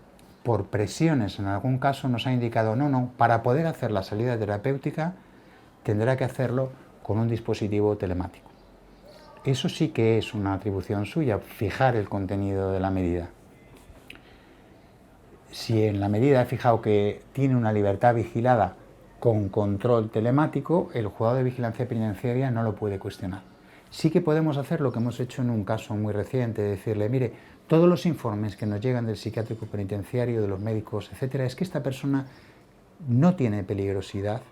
por presiones en algún caso, nos ha indicado no, para poder hacer la salida terapéutica tendrá que hacerlo con un dispositivo telemático. Eso sí que es una atribución suya, fijar el contenido de la medida. Si en la medida he fijado que tiene una libertad vigilada con control telemático, el juzgado de vigilancia penitenciaria no lo puede cuestionar. Sí que podemos hacer lo que hemos hecho en un caso muy reciente, decirle, mire, todos los informes que nos llegan del psiquiátrico penitenciario, de los médicos, etcétera, es que esta persona no tiene peligrosidad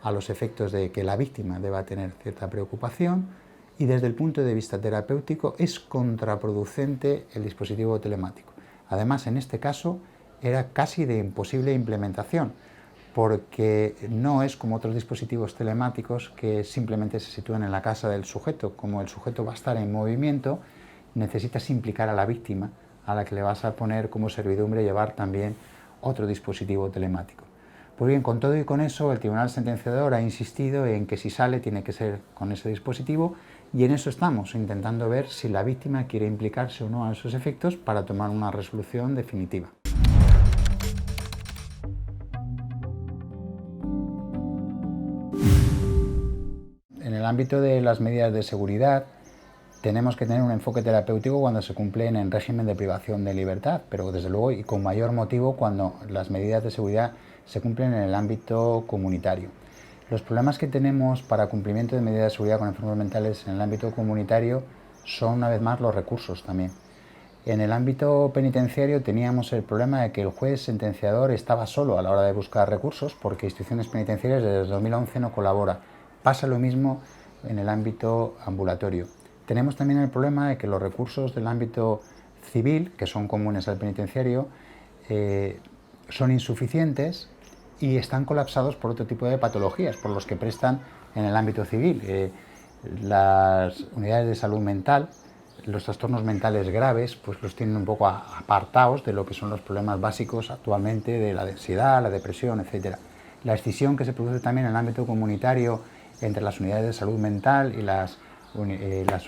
a los efectos de que la víctima deba tener cierta preocupación, y desde el punto de vista terapéutico es contraproducente el dispositivo telemático. Además, en este caso era casi de imposible implementación, porque no es como otros dispositivos telemáticos que simplemente se sitúan en la casa del sujeto. Como el sujeto va a estar en movimiento, necesitas implicar a la víctima, a la que le vas a poner como servidumbre llevar también otro dispositivo telemático. Pues bien, con todo y con eso, el tribunal sentenciador ha insistido en que si sale tiene que ser con ese dispositivo, y en eso estamos, intentando ver si la víctima quiere implicarse o no a esos efectos para tomar una resolución definitiva. En el ámbito de las medidas de seguridad, tenemos que tener un enfoque terapéutico cuando se cumplen en régimen de privación de libertad, pero desde luego y con mayor motivo cuando las medidas de seguridad se cumplen en el ámbito comunitario. Los problemas que tenemos para cumplimiento de medidas de seguridad con enfermos mentales en el ámbito comunitario son una vez más los recursos también. En el ámbito penitenciario teníamos el problema de que el juez sentenciador estaba solo a la hora de buscar recursos porque instituciones penitenciarias desde 2011 no colabora. Pasa lo mismo en el ámbito ambulatorio. Tenemos también el problema de que los recursos del ámbito civil, que son comunes al penitenciario, son insuficientes y están colapsados por otro tipo de patologías, por los que prestan en el ámbito civil. Las unidades de salud mental, los trastornos mentales graves, pues los tienen un poco apartados de lo que son los problemas básicos actualmente de la ansiedad, la depresión, etc. La escisión que se produce también en el ámbito comunitario entre las unidades de salud mental y las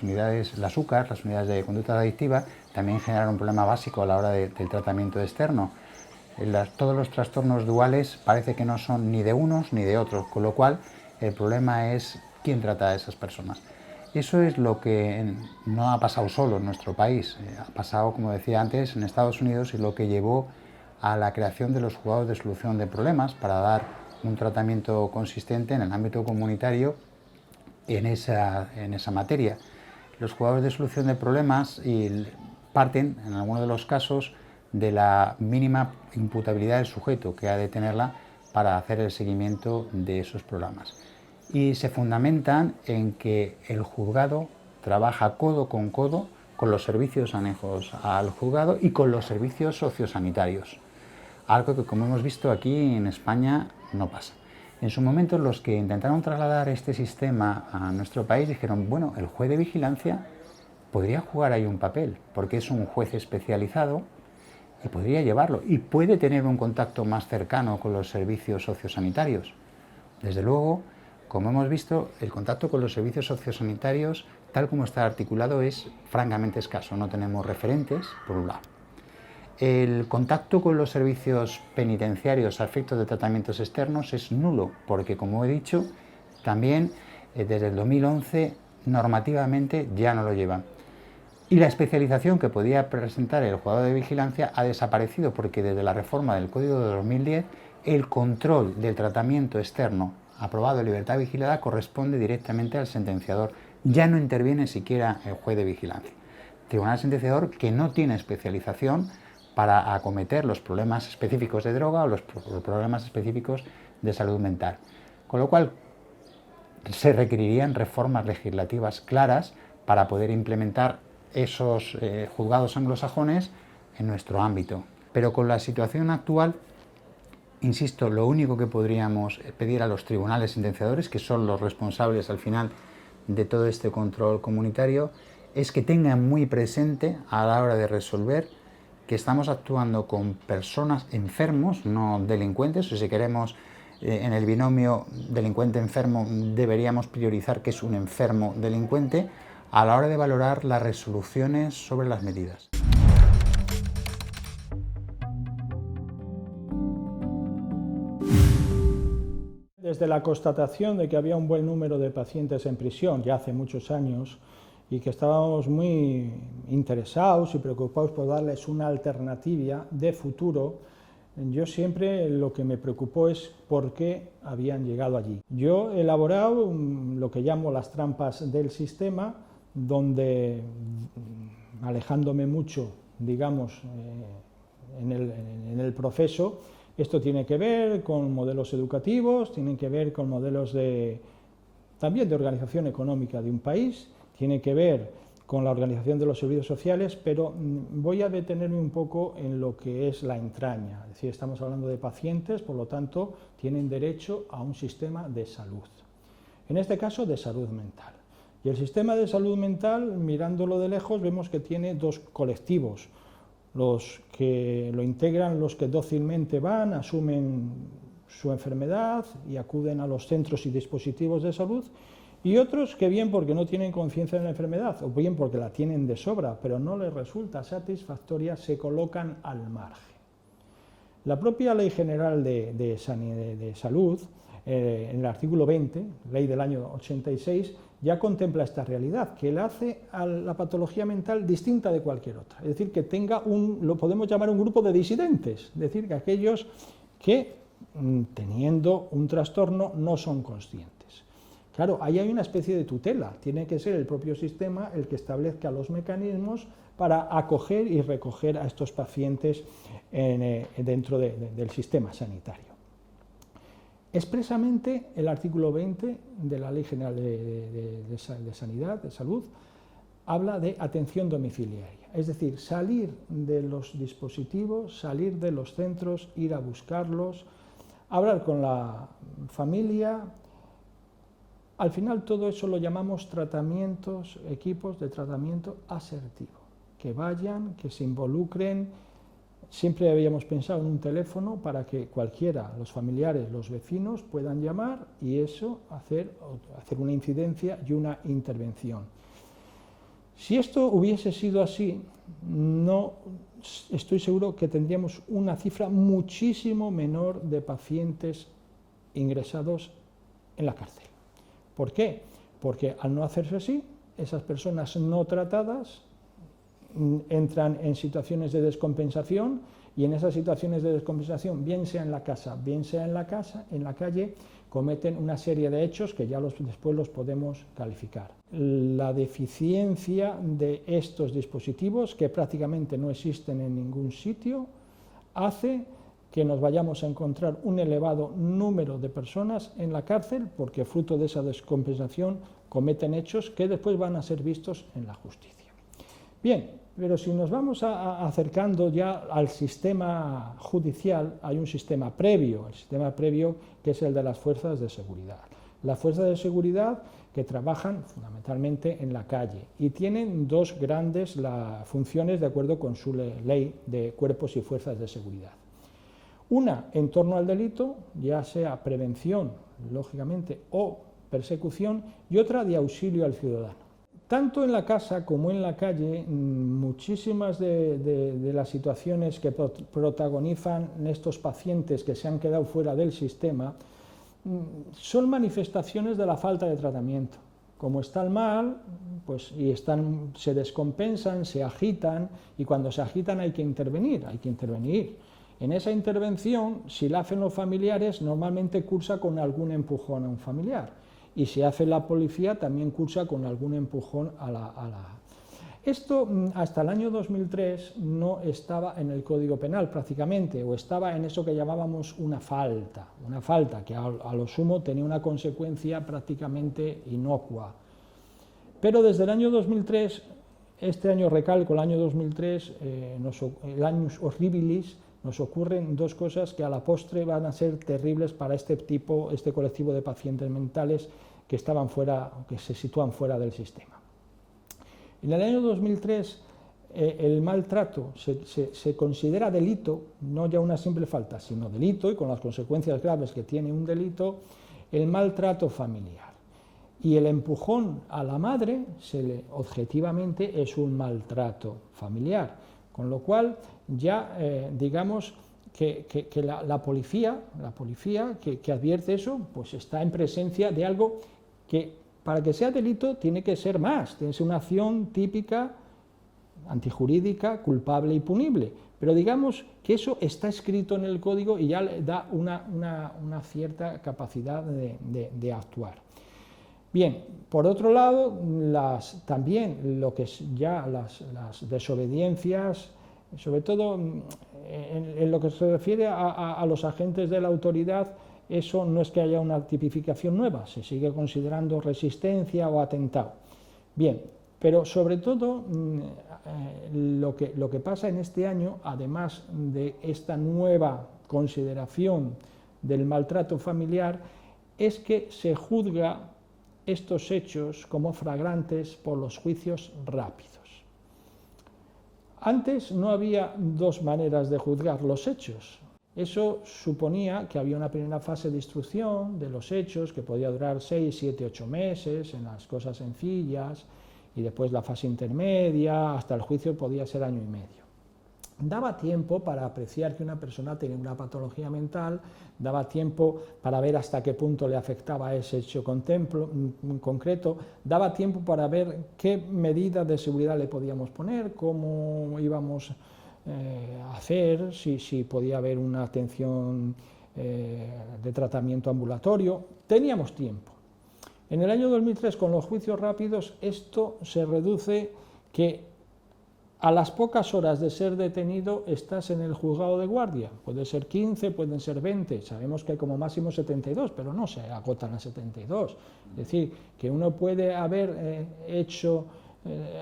unidades, las UCAs, las unidades de conducta adictiva, también generan un problema básico a la hora del tratamiento externo. Todos los trastornos duales parece que no son ni de unos ni de otros, con lo cual el problema es quién trata a esas personas. Eso es lo que no ha pasado solo en nuestro país, ha pasado, como decía antes, en Estados Unidos, y lo que llevó a la creación de los juzgados de solución de problemas para dar un tratamiento consistente en el ámbito comunitario en esa materia. Los juzgados de solución de problemas parten, en algunos de los casos, de la mínima imputabilidad del sujeto que ha de tenerla para hacer el seguimiento de esos programas. Y se fundamentan en que el juzgado trabaja codo con los servicios anejos al juzgado y con los servicios sociosanitarios, algo que, como hemos visto aquí en España, no pasa. En su momento, los que intentaron trasladar este sistema a nuestro país dijeron, bueno, el juez de vigilancia podría jugar ahí un papel, porque es un juez especializado y podría llevarlo, y puede tener un contacto más cercano con los servicios sociosanitarios. Desde luego, como hemos visto, el contacto con los servicios sociosanitarios, tal como está articulado, es francamente escaso. No tenemos referentes, por un lado. El contacto con los servicios penitenciarios a efectos de tratamientos externos es nulo, porque, como he dicho, también desde el 2011 normativamente ya no lo llevan. Y la especialización que podía presentar el juzgado de vigilancia ha desaparecido, porque desde la reforma del Código de 2010 el control del tratamiento externo aprobado en libertad vigilada corresponde directamente al sentenciador. Ya no interviene siquiera el juez de vigilancia. Tribunal sentenciador que no tiene especialización para acometer los problemas específicos de droga o los problemas específicos de salud mental. Con lo cual se requerirían reformas legislativas claras para poder implementar esos juzgados anglosajones en nuestro ámbito. Pero con la situación actual, insisto, lo único que podríamos pedir a los tribunales sentenciadores, que son los responsables al final de todo este control comunitario, es que tengan muy presente a la hora de resolver que estamos actuando con personas enfermos, no delincuentes. O si queremos en el binomio delincuente-enfermo, deberíamos priorizar que es un enfermo delincuente a la hora de valorar las resoluciones sobre las medidas. Desde la constatación de que había un buen número de pacientes en prisión ya hace muchos años y que estábamos muy interesados y preocupados por darles una alternativa de futuro, yo siempre lo que me preocupó es por qué habían llegado allí. Yo he elaborado lo que llamo las trampas del sistema, donde, alejándome mucho, digamos, en el proceso, esto tiene que ver con modelos educativos, tiene que ver con modelos también de organización económica de un país, tiene que ver con la organización de los servicios sociales, pero voy a detenerme un poco en lo que es la entraña. Es decir, estamos hablando de pacientes, por lo tanto, tienen derecho a un sistema de salud. En este caso, de salud mental. Y el sistema de salud mental, mirándolo de lejos, vemos que tiene dos colectivos. Los que lo integran, los que dócilmente van, asumen su enfermedad y acuden a los centros y dispositivos de salud, y otros que bien porque no tienen conciencia de la enfermedad, o bien porque la tienen de sobra, pero no les resulta satisfactoria, se colocan al margen. La propia Ley General de Salud, en el artículo 20, ley del año 86, ya contempla esta realidad, que la hace a la patología mental distinta de cualquier otra. Es decir, que tenga lo podemos llamar un grupo de disidentes, es decir, que aquellos que, teniendo un trastorno, no son conscientes. Claro, ahí hay una especie de tutela, tiene que ser el propio sistema el que establezca los mecanismos para acoger y recoger a estos pacientes dentro del sistema sanitario. Expresamente, el artículo 20 de la Ley General de Salud, habla de atención domiciliaria, es decir, salir de los dispositivos, salir de los centros, ir a buscarlos, hablar con la familia. Al final todo eso lo llamamos tratamientos, equipos de tratamiento asertivo, que vayan, que se involucren. Siempre habíamos pensado en un teléfono para que cualquiera, los familiares, los vecinos, puedan llamar y eso hacer una incidencia y una intervención. Si esto hubiese sido así, no estoy seguro que tendríamos una cifra muchísimo menor de pacientes ingresados en la cárcel. ¿Por qué? Porque al no hacerse así, esas personas no tratadas entran en situaciones de descompensación y en esas situaciones de descompensación, bien sea en la casa, bien sea en la calle, cometen una serie de hechos que ya después los podemos calificar. La deficiencia de estos dispositivos, que prácticamente no existen en ningún sitio, hace que nos vayamos a encontrar un elevado número de personas en la cárcel porque fruto de esa descompensación cometen hechos que después van a ser vistos en la justicia. Bien, pero si nos vamos acercando ya al sistema judicial, hay un sistema previo, el sistema previo que es el de las fuerzas de seguridad. Las fuerzas de seguridad que trabajan fundamentalmente en la calle y tienen dos grandes funciones de acuerdo con su ley de cuerpos y fuerzas de seguridad. Una en torno al delito, ya sea prevención, lógicamente, o persecución, y otra de auxilio al ciudadano. Tanto en la casa como en la calle, muchísimas de las situaciones que protagonizan estos pacientes que se han quedado fuera del sistema son manifestaciones de la falta de tratamiento. Como están mal, pues, se descompensan, se agitan, y cuando se agitan hay que intervenir. En esa intervención, si la hacen los familiares, normalmente cursa con algún empujón a un familiar. Y si hace la policía, también cursa con algún empujón a la... Esto, hasta el año 2003, no estaba en el Código Penal prácticamente, o estaba en eso que llamábamos una falta que a lo sumo tenía una consecuencia prácticamente inocua. Pero desde el año 2003 este año recalco, el año 2003, el annus horribilis, nos ocurren dos cosas que a la postre van a ser terribles para este colectivo de pacientes mentales que estaban fuera, que se sitúan fuera del sistema. En el año 2003 el maltrato se considera delito, no ya una simple falta, sino delito, y con las consecuencias graves que tiene un delito, el maltrato familiar. Y el empujón a la madre, objetivamente, es un maltrato familiar, con lo cual ya digamos que la policía que advierte eso, pues está en presencia de algo que para que sea delito tiene que ser más, tiene que ser una acción típica, antijurídica, culpable y punible, pero digamos que eso está escrito en el código y ya le da una cierta capacidad de actuar. Bien, por otro lado, también lo que es ya las desobediencias, sobre todo en lo que se refiere a los agentes de la autoridad, eso no es que haya una tipificación nueva, se sigue considerando resistencia o atentado. Bien, pero sobre todo lo que pasa en este año, además de esta nueva consideración del maltrato familiar, es que se juzga estos hechos como flagrantes por los juicios rápidos. Antes no había dos maneras de juzgar los hechos. Eso suponía que había una primera fase de instrucción de los hechos que podía durar 6, 7, 8 meses en las cosas sencillas, y después la fase intermedia, hasta el juicio podía ser año y medio. Daba tiempo para apreciar que una persona tenía una patología mental, daba tiempo para ver hasta qué punto le afectaba ese hecho concreto, daba tiempo para ver qué medidas de seguridad le podíamos poner, cómo íbamos a hacer, si podía haber una atención de tratamiento ambulatorio. Teníamos tiempo. En el año 2003, con los juicios rápidos, esto se reduce que a las pocas horas de ser detenido estás en el juzgado de guardia. Puede ser 15, pueden ser 20, sabemos que hay como máximo 72, pero no se agotan a 72. Es decir, que uno puede haber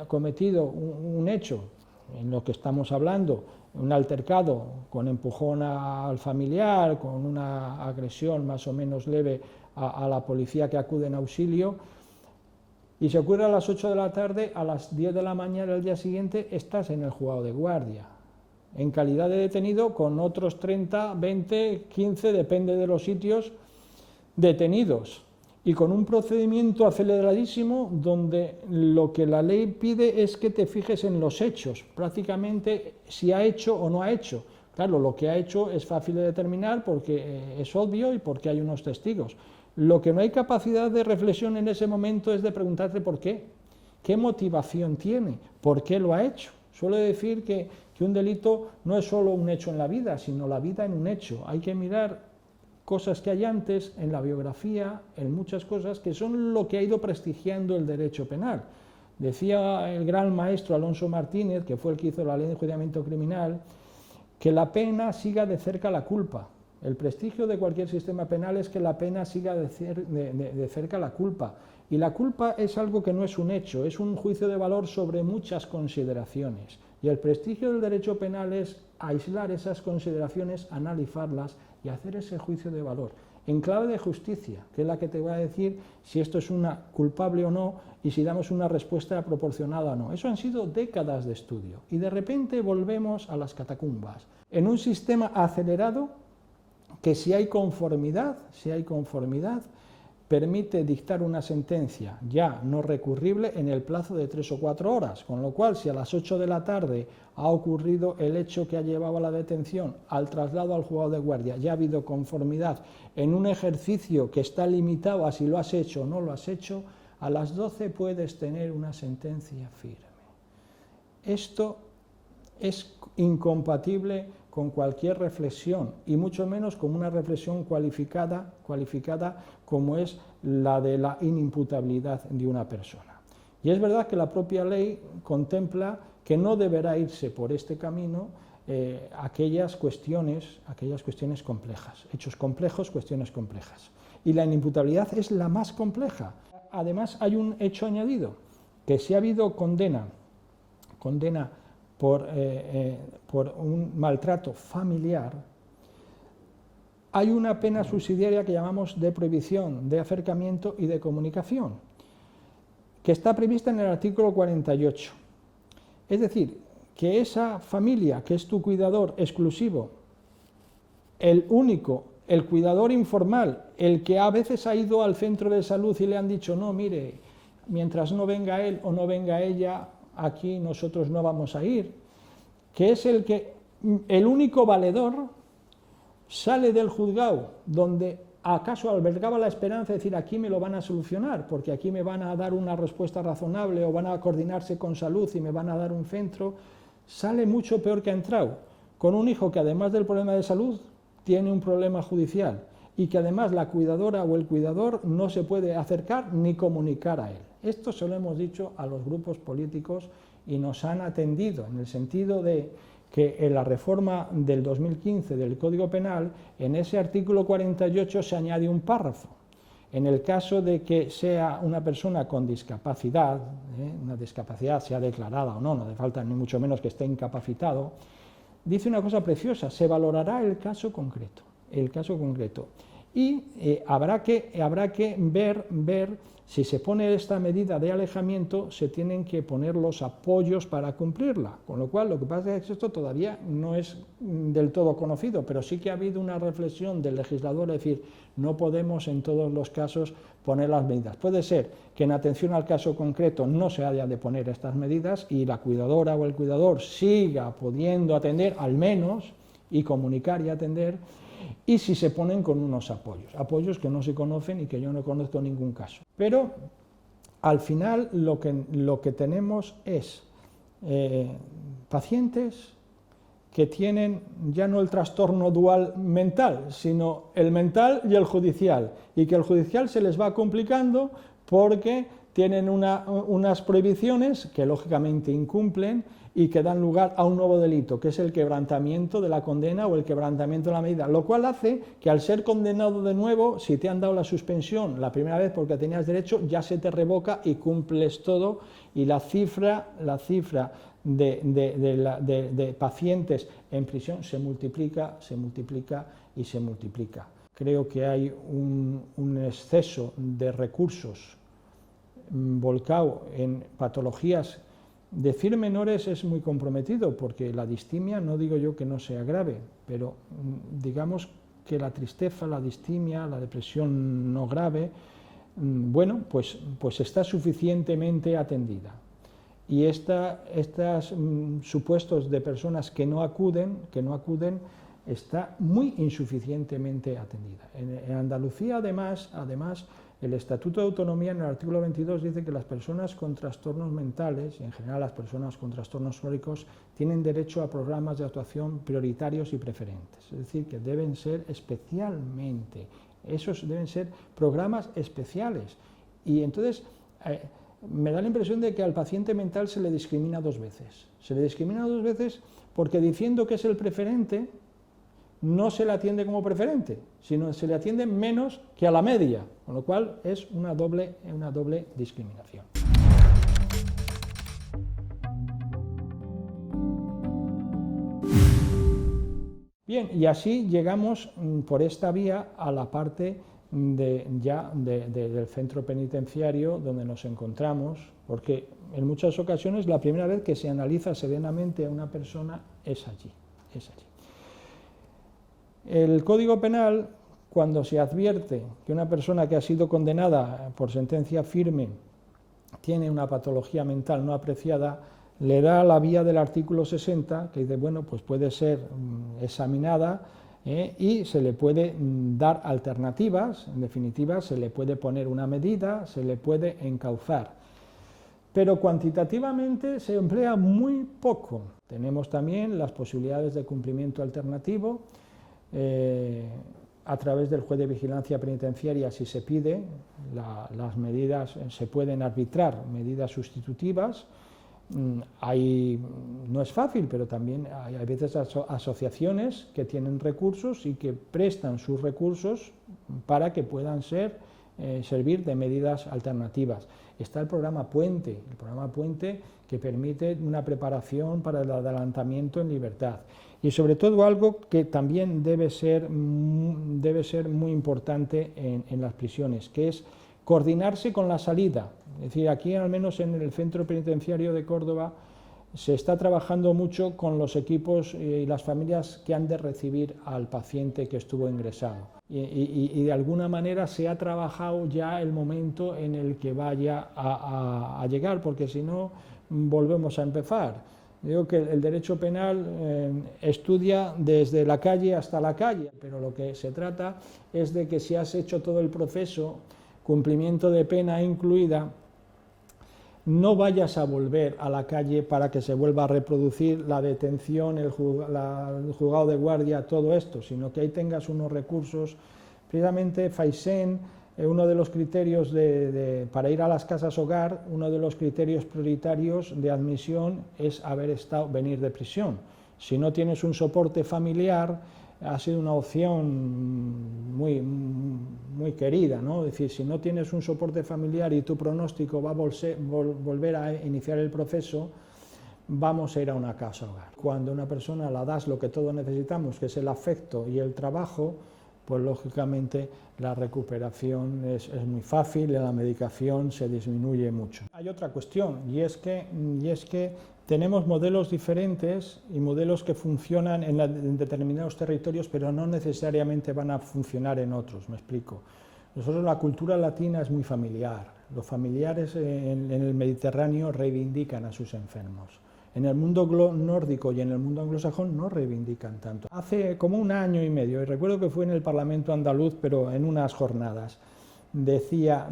cometido un hecho, en lo que estamos hablando, un altercado con empujón al familiar, con una agresión más o menos leve a la policía que acude en auxilio, y se ocurre a las 8 de la tarde, a las 10 de la mañana del día siguiente estás en el juzgado de guardia, en calidad de detenido con otros 30, 20, 15, depende de los sitios, detenidos, y con un procedimiento aceleradísimo donde lo que la ley pide es que te fijes en los hechos, prácticamente si ha hecho o no ha hecho. Claro, lo que ha hecho es fácil de determinar porque es obvio y porque hay unos testigos. Lo que no hay capacidad de reflexión en ese momento es de preguntarte por qué. ¿Qué motivación tiene? ¿Por qué lo ha hecho? Suelo decir que un delito no es solo un hecho en la vida, sino la vida en un hecho. Hay que mirar cosas que hay antes en la biografía, en muchas cosas que son lo que ha ido prestigiando el derecho penal. Decía el gran maestro Alonso Martínez, que fue el que hizo la ley de enjuiciamiento criminal, que la pena siga de cerca la culpa. El prestigio de cualquier sistema penal es que la pena siga de cerca la culpa. Y la culpa es algo que no es un hecho, es un juicio de valor sobre muchas consideraciones. Y el prestigio del derecho penal es aislar esas consideraciones, analizarlas y hacer ese juicio de valor en clave de justicia, que es la que te va a decir si esto es una culpable o no y si damos una respuesta proporcionada o no. Eso han sido décadas de estudio y de repente volvemos a las catacumbas, en un sistema acelerado que si hay conformidad, permite dictar una sentencia ya no recurrible en el plazo de 3 o 4 horas, con lo cual si a las 8 de la tarde ha ocurrido el hecho que ha llevado a la detención, al traslado al juzgado de guardia, ya ha habido conformidad en un ejercicio que está limitado a si lo has hecho o no lo has hecho, a las 12 puedes tener una sentencia firme. Esto es incompatible con cualquier reflexión y mucho menos con una reflexión cualificada como es la de la inimputabilidad de una persona. Y es verdad que la propia ley contempla que no deberá irse por este camino aquellas cuestiones complejas, hechos complejos, cuestiones complejas. Y la inimputabilidad es la más compleja. Además hay un hecho añadido, que si ha habido condena condena por un maltrato familiar, hay una pena subsidiaria que llamamos de prohibición de acercamiento y de comunicación, que está prevista en el artículo 48. Es decir, que esa familia que es tu cuidador exclusivo, el único, el cuidador informal, el que a veces ha ido al centro de salud y le han dicho, no, mire, mientras no venga él o no venga ella, aquí nosotros no vamos a ir, que es el único valedor, sale del juzgado donde acaso albergaba la esperanza de decir aquí me lo van a solucionar, porque aquí me van a dar una respuesta razonable o van a coordinarse con salud y me van a dar un centro, sale mucho peor que ha entrado, con un hijo que además del problema de salud tiene un problema judicial y que además la cuidadora o el cuidador no se puede acercar ni comunicar a él. Esto se lo hemos dicho a los grupos políticos y nos han atendido en el sentido de que en la reforma del 2015 del Código Penal, en ese artículo 48 se añade un párrafo. En el caso de que sea una persona con discapacidad, una discapacidad sea declarada o no, no hace falta ni mucho menos que esté incapacitado, dice una cosa preciosa, se valorará el caso concreto, y habrá que ver si se pone esta medida de alejamiento, se tienen que poner los apoyos para cumplirla, con lo cual lo que pasa es que esto todavía no es del todo conocido, pero sí que ha habido una reflexión del legislador, es decir, no podemos en todos los casos poner las medidas. Puede ser que en atención al caso concreto no se haya de poner estas medidas y la cuidadora o el cuidador siga pudiendo atender al menos y comunicar y atender, y si se ponen con unos apoyos que no se conocen y que yo no conozco ningún caso. Pero al final lo que tenemos es pacientes que tienen ya no el trastorno dual mental, sino el mental y el judicial, y que el judicial se les va complicando porque tienen unas prohibiciones que lógicamente incumplen y que dan lugar a un nuevo delito, que es el quebrantamiento de la condena o el quebrantamiento de la medida, lo cual hace que al ser condenado de nuevo, si te han dado la suspensión la primera vez porque tenías derecho, ya se te revoca y cumples todo, y la cifra de pacientes en prisión se multiplica y se multiplica. Creo que hay un exceso de recursos volcado en patologías. Decir menores es muy comprometido, porque la distimia no digo yo que no sea grave, pero digamos que la tristeza, la distimia, la depresión no grave, bueno, pues está suficientemente atendida. Y estos supuestos de personas que no acuden, está muy insuficientemente atendida. En Andalucía, además, el Estatuto de Autonomía, en el artículo 22, dice que las personas con trastornos mentales, y en general las personas con trastornos psicóticos, tienen derecho a programas de actuación prioritarios y preferentes. Es decir, que deben ser especialmente, esos deben ser programas especiales. Y entonces me da la impresión de que al paciente mental se le discrimina dos veces. Se le discrimina dos veces porque diciendo que es el preferente, no se le atiende como preferente, sino se le atiende menos que a la media, con lo cual es una doble discriminación. Bien, y así llegamos por esta vía a la parte del centro penitenciario donde nos encontramos, porque en muchas ocasiones la primera vez que se analiza serenamente a una persona es allí. El Código Penal, cuando se advierte que una persona que ha sido condenada por sentencia firme tiene una patología mental no apreciada, le da la vía del artículo 60, que dice, bueno, pues puede ser examinada y se le puede dar alternativas, en definitiva se le puede poner una medida, se le puede encauzar. Pero cuantitativamente se emplea muy poco. Tenemos también las posibilidades de cumplimiento alternativo, a través del juez de vigilancia penitenciaria, si se pide, las medidas, se pueden arbitrar medidas sustitutivas. No es fácil, pero también hay veces asociaciones que tienen recursos y que prestan sus recursos para que puedan ser servir de medidas alternativas. Está el programa Puente que permite una preparación para el adelantamiento en libertad. Y sobre todo algo que también debe ser muy importante en las prisiones, que es coordinarse con la salida. Es decir, aquí al menos en el Centro Penitenciario de Córdoba se está trabajando mucho con los equipos y las familias que han de recibir al paciente que estuvo ingresado. Y de alguna manera se ha trabajado ya el momento en el que vaya a llegar, porque si no volvemos a empezar. Digo que el derecho penal estudia desde la calle hasta la calle, pero lo que se trata es de que si has hecho todo el proceso, cumplimiento de pena incluida, no vayas a volver a la calle para que se vuelva a reproducir la detención, el juzgado de guardia, todo esto, sino que ahí tengas unos recursos. Precisamente Faisen, uno de los criterios para ir a las casas hogar, uno de los criterios prioritarios de admisión es venir de prisión. Si no tienes un soporte familiar, ha sido una opción muy querida, ¿no? Es decir, si no tienes un soporte familiar y tu pronóstico va a volver a iniciar el proceso, vamos a ir a una casa hogar. Cuando a una persona la das lo que todos necesitamos, que es el afecto y el trabajo, pues lógicamente la recuperación es muy fácil y la medicación se disminuye mucho. Hay otra cuestión y es que tenemos modelos diferentes y modelos que funcionan en determinados territorios, pero no necesariamente van a funcionar en otros, me explico. Nosotros la cultura latina es muy familiar. Los familiares en el Mediterráneo reivindican a sus enfermos. En el mundo nórdico y en el mundo anglosajón no reivindican tanto. Hace como 1 año y medio, y recuerdo que fue en el Parlamento andaluz, pero en unas jornadas, decía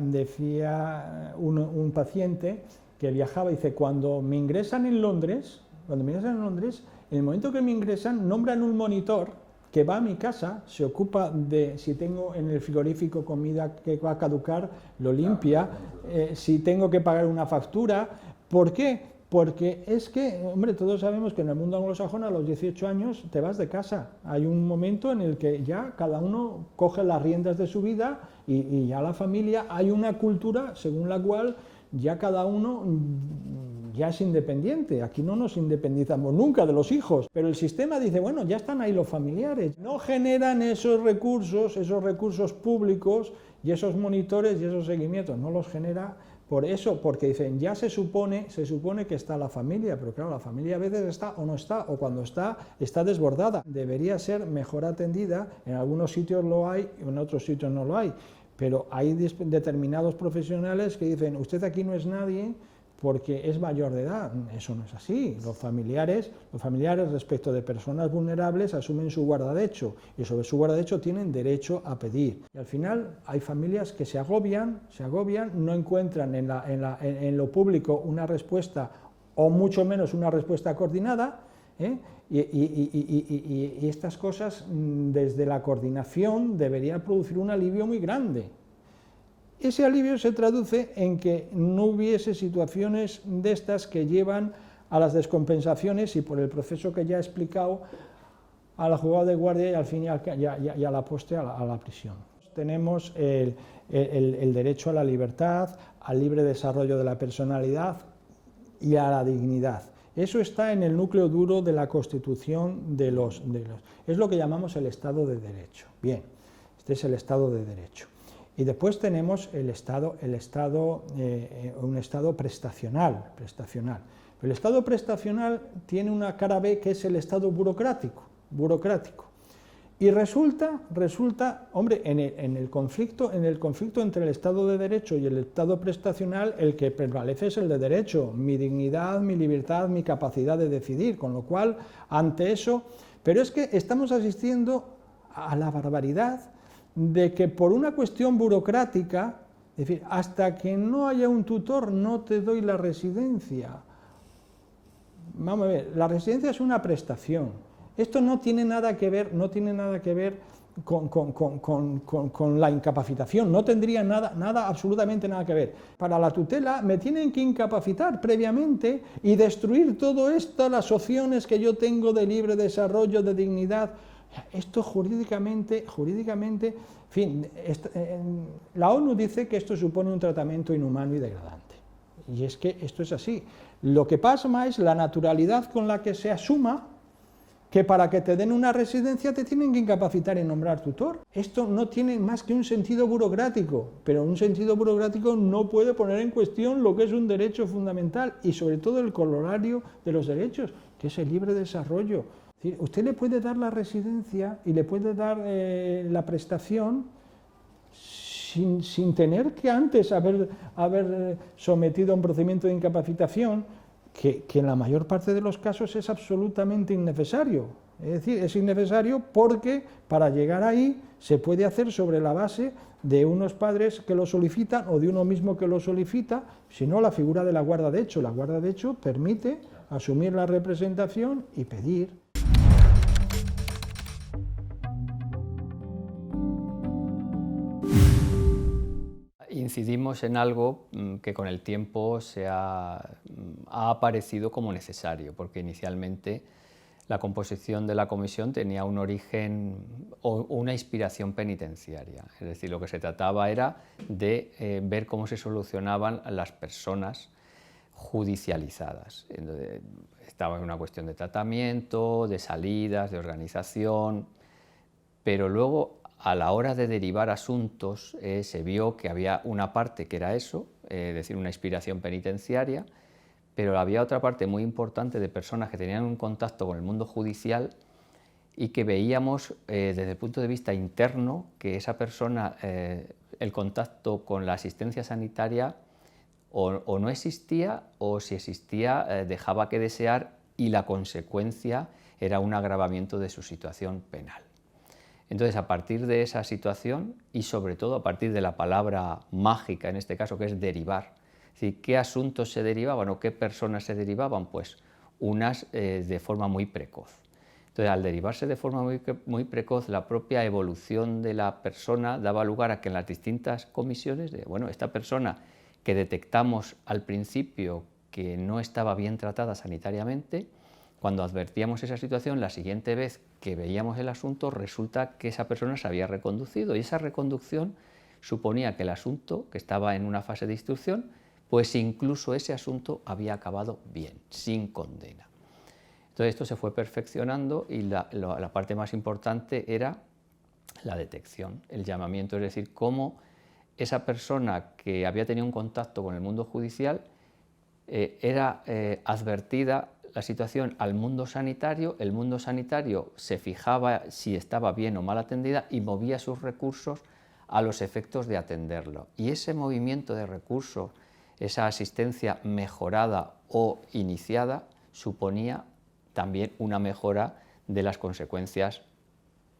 un paciente que viajaba, dice, cuando me ingresan en Londres, en el momento que me ingresan, nombran un monitor que va a mi casa, se ocupa de si tengo en el frigorífico comida que va a caducar, lo limpia, si tengo que pagar una factura. ¿Por qué? Porque es que, hombre, todos sabemos que en el mundo anglosajón a los 18 años te vas de casa. Hay un momento en el que ya cada uno coge las riendas de su vida y ya la familia, hay una cultura según la cual ya cada uno ya es independiente. Aquí no nos independizamos nunca de los hijos, pero el sistema dice, bueno, ya están ahí los familiares. No generan esos recursos públicos y esos monitores y esos seguimientos, no los genera. Por eso, porque dicen, ya se supone que está la familia, pero claro, la familia a veces está o no está, o cuando está desbordada. Debería ser mejor atendida, en algunos sitios lo hay, en otros sitios no lo hay, pero hay determinados profesionales que dicen, usted aquí no es nadie porque es mayor de edad. Eso no es así. Los familiares respecto de personas vulnerables asumen su guardadecho y sobre su guardadecho tienen derecho a pedir. Y al final hay familias que se agobian, no encuentran en lo público una respuesta o mucho menos una respuesta coordinada, y estas cosas desde la coordinación debería producir un alivio muy grande. Ese alivio se traduce en que no hubiese situaciones de estas que llevan a las descompensaciones y por el proceso que ya he explicado a la juzgado de guardia y al fin y a la postre a la prisión. Tenemos el derecho a la libertad, al libre desarrollo de la personalidad y a la dignidad. Eso está en el núcleo duro de la Constitución es lo que llamamos el Estado de Derecho. Bien, este es el Estado de Derecho. Y después tenemos un Estado prestacional. Pero el Estado prestacional tiene una cara B que es el Estado burocrático. Y resulta, hombre, en el conflicto entre el Estado de Derecho y el Estado prestacional, el que prevalece es el de Derecho, mi dignidad, mi libertad, mi capacidad de decidir, con lo cual, ante eso, pero es que estamos asistiendo a la barbaridad de que por una cuestión burocrática, es decir, hasta que no haya un tutor no te doy la residencia. Vamos a ver, la residencia es una prestación. Esto no tiene nada que ver con la incapacitación, no tendría absolutamente nada que ver. Para la tutela me tienen que incapacitar previamente y destruir todo esto, las opciones que yo tengo de libre desarrollo, de dignidad. Esto jurídicamente, en fin, la ONU dice que esto supone un tratamiento inhumano y degradante. Y es que esto es así. Lo que pasa es la naturalidad con la que se asuma que para que te den una residencia te tienen que incapacitar y nombrar tutor. Esto no tiene más que un sentido burocrático, pero un sentido burocrático no puede poner en cuestión lo que es un derecho fundamental y sobre todo el corolario de los derechos, que es el libre desarrollo. Es decir, usted le puede dar la residencia y le puede dar la prestación sin tener que antes haber sometido a un procedimiento de incapacitación, que en la mayor parte de los casos es absolutamente innecesario. Es decir, es innecesario porque para llegar ahí se puede hacer sobre la base de unos padres que lo solicitan o de uno mismo que lo solicita, sino la figura de la guarda de hecho. La guarda de hecho permite asumir la representación y pedir. Incidimos en algo que con el tiempo ha aparecido como necesario, porque inicialmente la composición de la comisión tenía un origen o una inspiración penitenciaria, es decir, lo que se trataba era de ver cómo se solucionaban las personas judicializadas. Entonces, estaba en una cuestión de tratamiento, de salidas, de organización, pero luego a la hora de derivar asuntos se vio que había una parte que era eso, es decir, una inspiración penitenciaria, pero había otra parte muy importante de personas que tenían un contacto con el mundo judicial y que veíamos desde el punto de vista interno que esa persona, el contacto con la asistencia sanitaria o no existía, o si existía dejaba que desear, y la consecuencia era un agravamiento de su situación penal. Entonces, a partir de esa situación y sobre todo a partir de la palabra mágica, en este caso, que es derivar, es decir, ¿qué asuntos se derivaban o qué personas se derivaban? Pues unas de forma muy precoz. Entonces, al derivarse de forma muy precoz, la propia evolución de la persona daba lugar a que en las distintas comisiones, esta persona que detectamos al principio que no estaba bien tratada sanitariamente, cuando advertíamos esa situación, la siguiente vez que veíamos el asunto, resulta que esa persona se había reconducido, y esa reconducción suponía que el asunto, que estaba en una fase de instrucción, pues incluso ese asunto había acabado bien, sin condena. Entonces esto se fue perfeccionando y la parte más importante era la detección, el llamamiento, es decir, cómo esa persona que había tenido un contacto con el mundo judicial era advertida la situación al mundo sanitario, el mundo sanitario se fijaba si estaba bien o mal atendida y movía sus recursos a los efectos de atenderlo. Y ese movimiento de recursos, esa asistencia mejorada o iniciada, suponía también una mejora de las consecuencias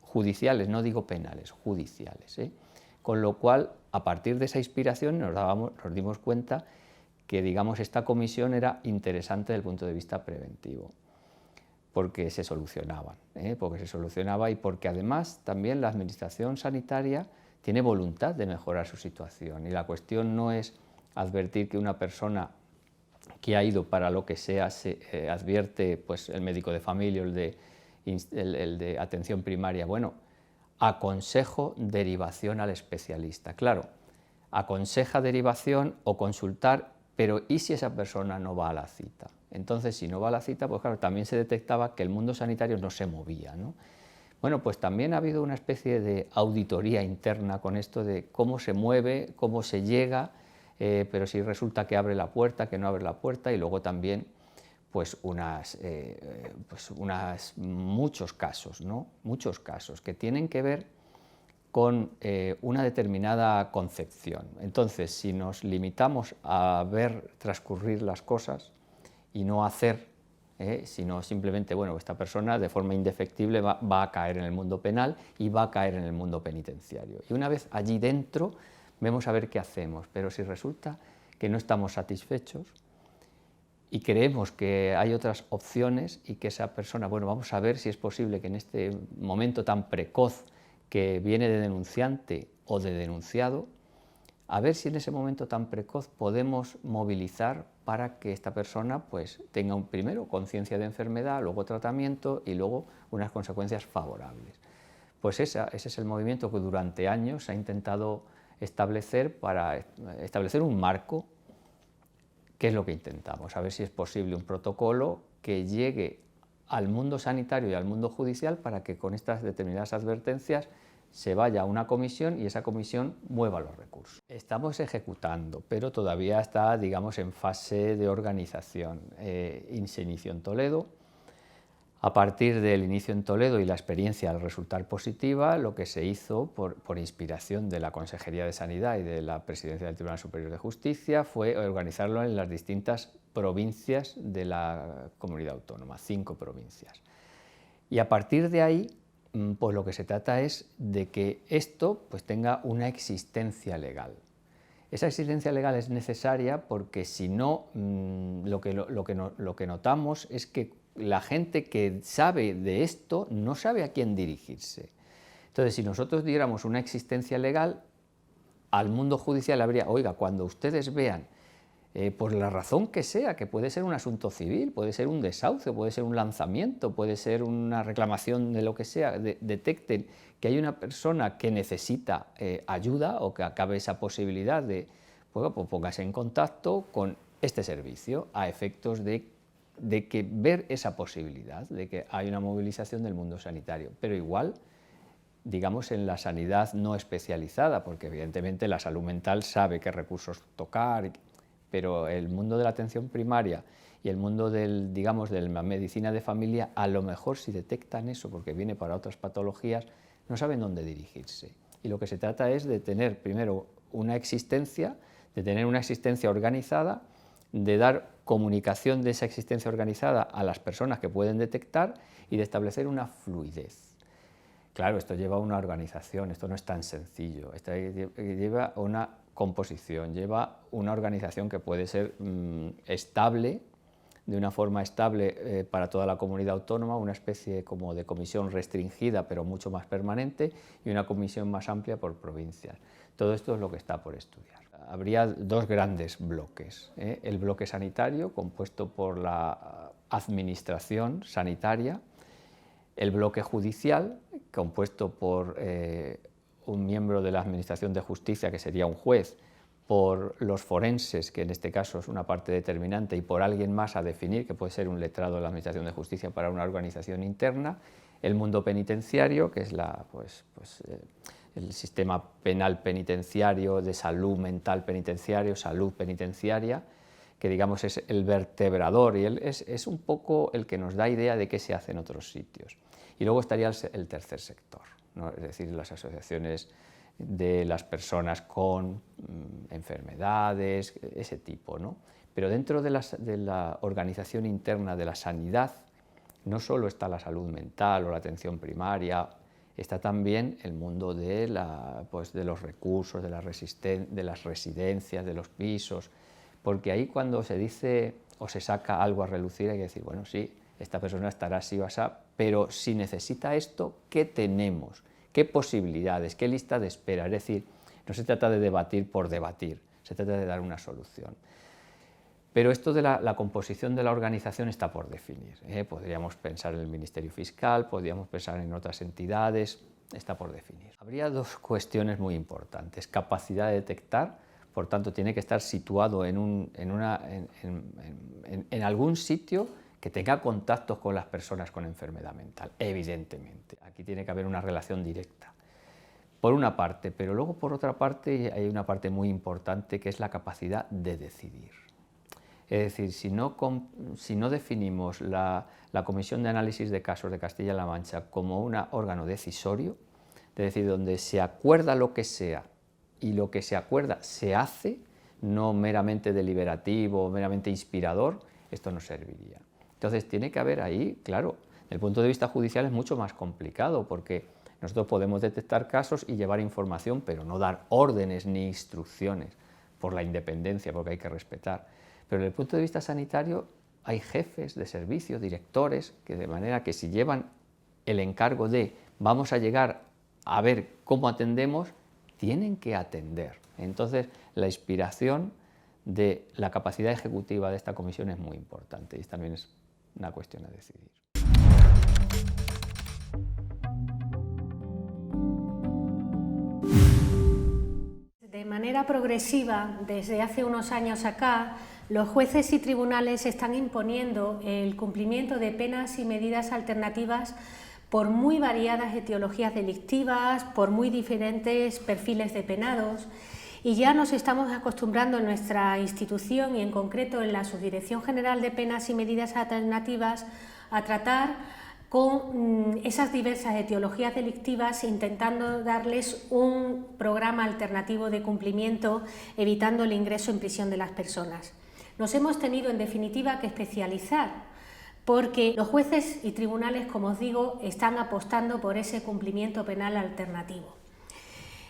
judiciales, no digo penales, judiciales. Con lo cual, a partir de esa inspiración nos dimos cuenta que, digamos, esta comisión era interesante desde el punto de vista preventivo, porque se solucionaban, y porque además también la administración sanitaria tiene voluntad de mejorar su situación, y la cuestión no es advertir que una persona que ha ido para lo que sea, se advierte pues, el médico de familia, el de atención primaria, bueno, aconsejo derivación al especialista. Claro, aconseja derivación o consultar, pero ¿y si esa persona no va a la cita? Entonces, si no va a la cita, pues claro, también se detectaba que el mundo sanitario no se movía, ¿no? Bueno, pues también ha habido una especie de auditoría interna con esto de cómo se mueve, cómo se llega, pero si resulta que abre la puerta, que no abre la puerta, y luego también pues muchos casos, ¿no? Muchos casos que tienen que ver con una determinada concepción. Entonces, si nos limitamos a ver transcurrir las cosas y no hacer, sino simplemente, esta persona de forma indefectible va a caer en el mundo penal y va a caer en el mundo penitenciario. Y una vez allí dentro, vemos a ver qué hacemos, pero si resulta que no estamos satisfechos y creemos que hay otras opciones y que esa persona, vamos a ver si es posible que en este momento tan precoz que viene de denunciante o de denunciado, a ver si en ese momento tan precoz podemos movilizar para que esta persona pues, tenga primero conciencia de enfermedad, luego tratamiento y luego unas consecuencias favorables. Pues ese es el movimiento que durante años se ha intentado establecer para establecer un marco. ¿Qué es lo que intentamos? A ver si es posible un protocolo que llegue al mundo sanitario y al mundo judicial para que con estas determinadas advertencias se vaya a una comisión y esa comisión mueva los recursos. Estamos ejecutando, pero todavía está, digamos, en fase de organización. Se inició en Toledo. A partir del inicio en Toledo y la experiencia al resultar positiva, lo que se hizo por inspiración de la Consejería de Sanidad y de la Presidencia del Tribunal Superior de Justicia fue organizarlo en las distintas provincias de la comunidad autónoma, 5 provincias. Y a partir de ahí, pues lo que se trata es de que esto pues tenga una existencia legal. Esa existencia legal es necesaria porque si no, lo que notamos es que la gente que sabe de esto no sabe a quién dirigirse. Entonces, si nosotros diéramos una existencia legal, al mundo judicial habría, oiga, cuando ustedes vean, por la razón que sea, que puede ser un asunto civil, puede ser un desahucio, puede ser un lanzamiento, puede ser una reclamación de lo que sea, detecten que hay una persona que necesita ayuda o que acabe esa posibilidad de, pues póngase en contacto con este servicio a efectos de que ver esa posibilidad, de que hay una movilización del mundo sanitario, pero igual, digamos, en la sanidad no especializada, porque evidentemente la salud mental sabe qué recursos tocar, pero el mundo de la atención primaria y el mundo digamos, de la medicina de familia, a lo mejor si detectan eso, porque viene para otras patologías, no saben dónde dirigirse. Y lo que se trata es de tener primero una existencia, de tener una existencia organizada, de dar comunicación de esa existencia organizada a las personas que pueden detectar y de establecer una fluidez. Claro, esto lleva a una organización, esto no es tan sencillo, esto lleva a una composición, lleva una organización que puede ser estable, de una forma estable para toda la comunidad autónoma, una especie como de comisión restringida pero mucho más permanente y una comisión más amplia por provincias. Todo esto es lo que está por estudiar. Habría 2 grandes bloques, el bloque sanitario, compuesto por la administración sanitaria, el bloque judicial, compuesto por un miembro de la Administración de Justicia, que sería un juez, por los forenses, que en este caso es una parte determinante, y por alguien más a definir, que puede ser un letrado de la Administración de Justicia para una organización interna, el mundo penitenciario, que es el sistema penal penitenciario, de salud mental penitenciario, salud penitenciaria, que digamos es el vertebrador y es un poco el que nos da idea de qué se hace en otros sitios. Y luego estaría el tercer sector, ¿no? Es decir, las asociaciones de las personas con enfermedades, ese tipo, ¿no? Pero dentro de la organización interna de la sanidad no solo está la salud mental o la atención primaria, está también el mundo de los recursos, de las residencias, de los pisos, porque ahí cuando se dice o se saca algo a relucir hay que decir, bueno, sí, esta persona estará así o asá, pero si necesita esto, ¿qué tenemos? ¿Qué posibilidades? ¿Qué lista de espera? Es decir, no se trata de debatir por debatir, se trata de dar una solución. Pero esto de la composición de la organización está por definir, Podríamos pensar en el Ministerio Fiscal, podríamos pensar en otras entidades, está por definir. Habría 2 cuestiones muy importantes. Capacidad de detectar, por tanto, tiene que estar situado en algún sitio que tenga contactos con las personas con enfermedad mental, evidentemente. Aquí tiene que haber una relación directa, por una parte, pero luego por otra parte hay una parte muy importante que es la capacidad de decidir. Es decir, si no definimos la Comisión de Análisis de Casos de Castilla-La Mancha como un órgano decisorio, es decir, donde se acuerda lo que sea y lo que se acuerda se hace, no meramente deliberativo o meramente inspirador, esto no serviría. Entonces tiene que haber ahí, claro, desde el punto de vista judicial es mucho más complicado porque nosotros podemos detectar casos y llevar información, pero no dar órdenes ni instrucciones por la independencia, porque hay que respetar. Pero desde el punto de vista sanitario hay jefes de servicio, directores, que de manera que si llevan el encargo de vamos a llegar a ver cómo atendemos, tienen que atender. Entonces la inspiración de la capacidad ejecutiva de esta comisión es muy importante y también es una cuestión a decidir. manera progresiva, desde hace unos años acá, los jueces y tribunales están imponiendo el cumplimiento de penas y medidas alternativas por muy variadas etiologías delictivas, por muy diferentes perfiles de penados, y ya nos estamos acostumbrando en nuestra institución y en concreto en la Subdirección General de Penas y Medidas Alternativas a tratar con esas diversas etiologías delictivas, intentando darles un programa alternativo de cumplimiento, evitando el ingreso en prisión de las personas. Nos hemos tenido en definitiva que especializar, porque los jueces y tribunales, como os digo, están apostando por ese cumplimiento penal alternativo.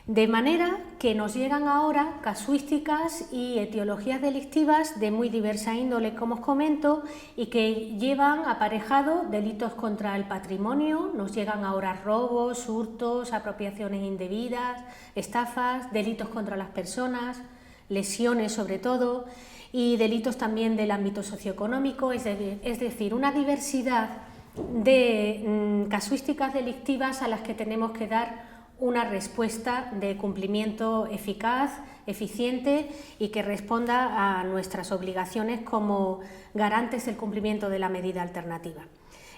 De manera que nos llegan ahora casuísticas y etiologías delictivas de muy diversa índole, como os comento, y que llevan aparejado delitos contra el patrimonio. Nos llegan ahora robos, hurtos, apropiaciones indebidas, estafas, delitos contra las personas, lesiones sobre todo, y delitos también del ámbito socioeconómico, es decir, una diversidad de casuísticas delictivas a las que tenemos que dar una respuesta de cumplimiento eficaz, eficiente y que responda a nuestras obligaciones como garantes del cumplimiento de la medida alternativa.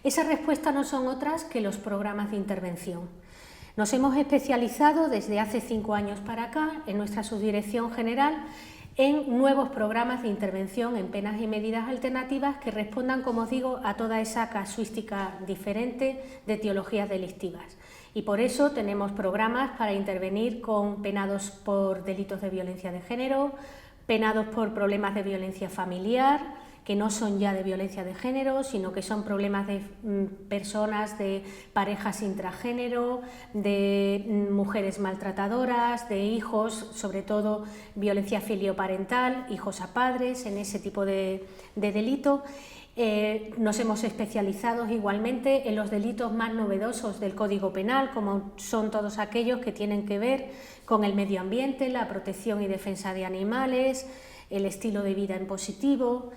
Esa respuesta no son otras que los programas de intervención. Nos hemos especializado desde hace 5 años para acá en nuestra subdirección general en nuevos programas de intervención en penas y medidas alternativas que respondan, como os digo, a toda esa casuística diferente de etiologías delictivas. Y por eso tenemos programas para intervenir con penados por delitos de violencia de género, penados por problemas de violencia familiar, que no son ya de violencia de género, sino que son problemas de personas, de parejas intragénero, de mujeres maltratadoras, de hijos, sobre todo violencia filioparental, hijos a padres, en ese tipo de delito. Nos hemos especializado igualmente en los delitos más novedosos del Código Penal, como son todos aquellos que tienen que ver con el medio ambiente, la protección y defensa de animales, el estilo de vida en positivo.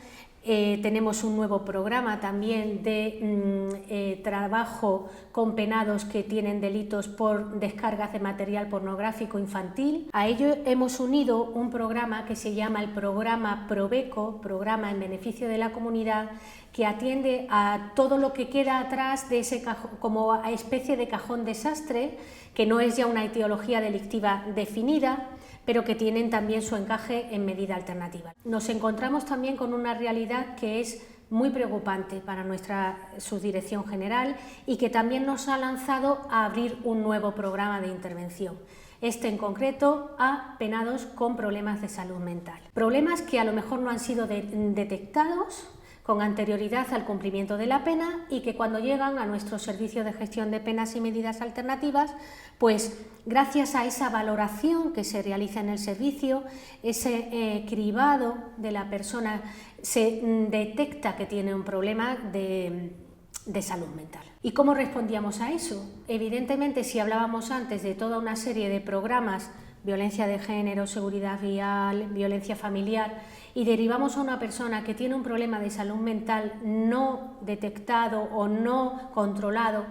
Tenemos un nuevo programa también de trabajo con penados que tienen delitos por descargas de material pornográfico infantil. A ello hemos unido un programa que se llama el programa Probeco, Programa en Beneficio de la Comunidad, que atiende a todo lo que queda atrás de ese cajón, como a especie de cajón desastre, que no es ya una etiología delictiva definida, pero que tienen también su encaje en medida alternativa. Nos encontramos también con una realidad que es muy preocupante para nuestra subdirección general y que también nos ha lanzado a abrir un nuevo programa de intervención. Este en concreto a penados con problemas de salud mental. Problemas que a lo mejor no han sido detectados con anterioridad al cumplimiento de la pena y que cuando llegan a nuestro servicio de gestión de penas y medidas alternativas, pues gracias a esa valoración que se realiza en el servicio, ese cribado de la persona, se detecta que tiene un problema de salud mental. ¿Y cómo respondíamos a eso? Evidentemente, si hablábamos antes de toda una serie de programas, violencia de género, seguridad vial, violencia familiar, y derivamos a una persona que tiene un problema de salud mental no detectado o no controlado,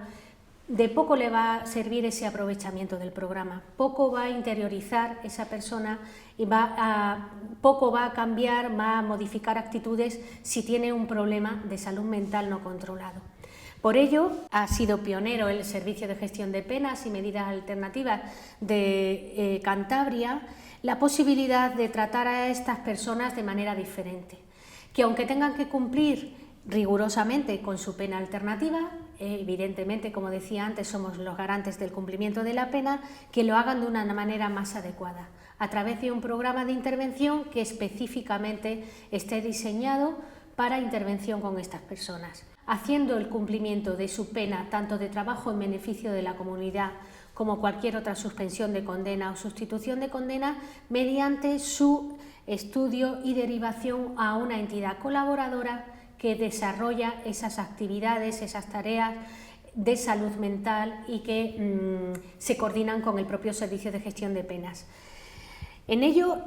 de poco le va a servir ese aprovechamiento del programa, poco va a interiorizar esa persona y poco va a cambiar, va a modificar actitudes si tiene un problema de salud mental no controlado. Por ello, ha sido pionero el Servicio de Gestión de Penas y Medidas Alternativas de Cantabria la posibilidad de tratar a estas personas de manera diferente, que aunque tengan que cumplir rigurosamente con su pena alternativa, evidentemente, como decía antes, somos los garantes del cumplimiento de la pena, que lo hagan de una manera más adecuada, a través de un programa de intervención que específicamente esté diseñado para intervención con estas personas, haciendo el cumplimiento de su pena tanto de trabajo en beneficio de la comunidad como cualquier otra suspensión de condena o sustitución de condena mediante su estudio y derivación a una entidad colaboradora que desarrolla esas actividades, esas tareas de salud mental y que se coordinan con el propio Servicio de Gestión de Penas. En ello,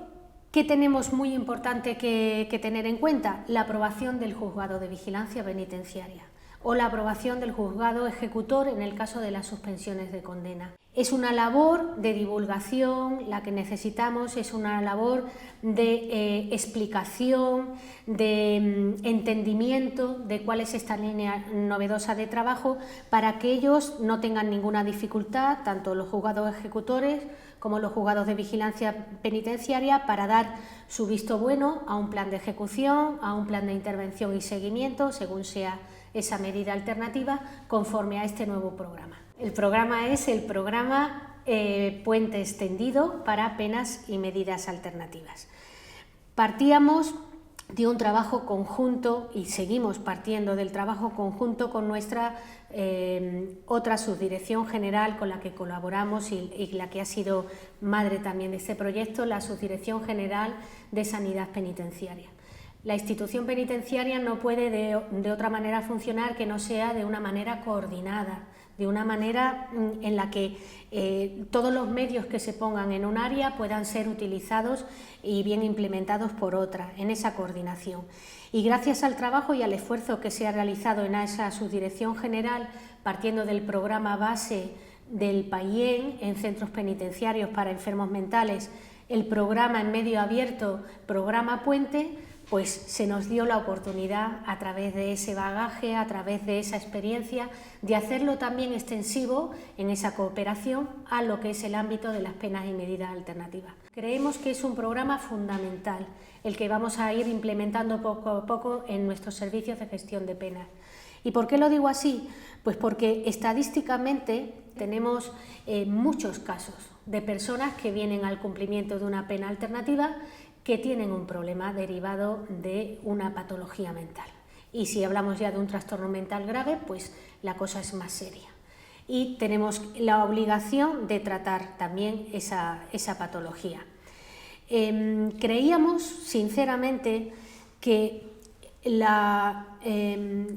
¿qué tenemos muy importante que tener en cuenta? La aprobación del Juzgado de Vigilancia Penitenciaria o la aprobación del Juzgado Ejecutor en el caso de las suspensiones de condena. Es una labor de divulgación, la que necesitamos es una labor de explicación, de entendimiento de cuál es esta línea novedosa de trabajo para que ellos no tengan ninguna dificultad, tanto los juzgados ejecutores como los juzgados de vigilancia penitenciaria, para dar su visto bueno a un plan de ejecución, a un plan de intervención y seguimiento, según sea esa medida alternativa, conforme a este nuevo programa. El programa es el programa Puente Extendido para Penas y Medidas Alternativas. Partíamos de un trabajo conjunto y seguimos partiendo del trabajo conjunto con nuestra otra subdirección general con la que colaboramos y la que ha sido madre también de este proyecto, la Subdirección General de Sanidad Penitenciaria. La institución penitenciaria no puede de otra manera funcionar que no sea de una manera coordinada, de una manera en la que todos los medios que se pongan en un área puedan ser utilizados y bien implementados por otra, en esa coordinación. Y gracias al trabajo y al esfuerzo que se ha realizado en esa subdirección general, partiendo del programa base del PAIEN en centros penitenciarios para enfermos mentales, el programa en medio abierto, programa Puente, pues se nos dio la oportunidad a través de ese bagaje, a través de esa experiencia, de hacerlo también extensivo en esa cooperación a lo que es el ámbito de las penas y medidas alternativas. Creemos que es un programa fundamental, el que vamos a ir implementando poco a poco en nuestros servicios de gestión de penas. ¿Y por qué lo digo así? Pues porque estadísticamente tenemos muchos casos de personas que vienen al cumplimiento de una pena alternativa que tienen un problema derivado de una patología mental. Y si hablamos ya de un trastorno mental grave, pues la cosa es más seria. Y tenemos la obligación de tratar también esa patología. Creíamos, sinceramente, que la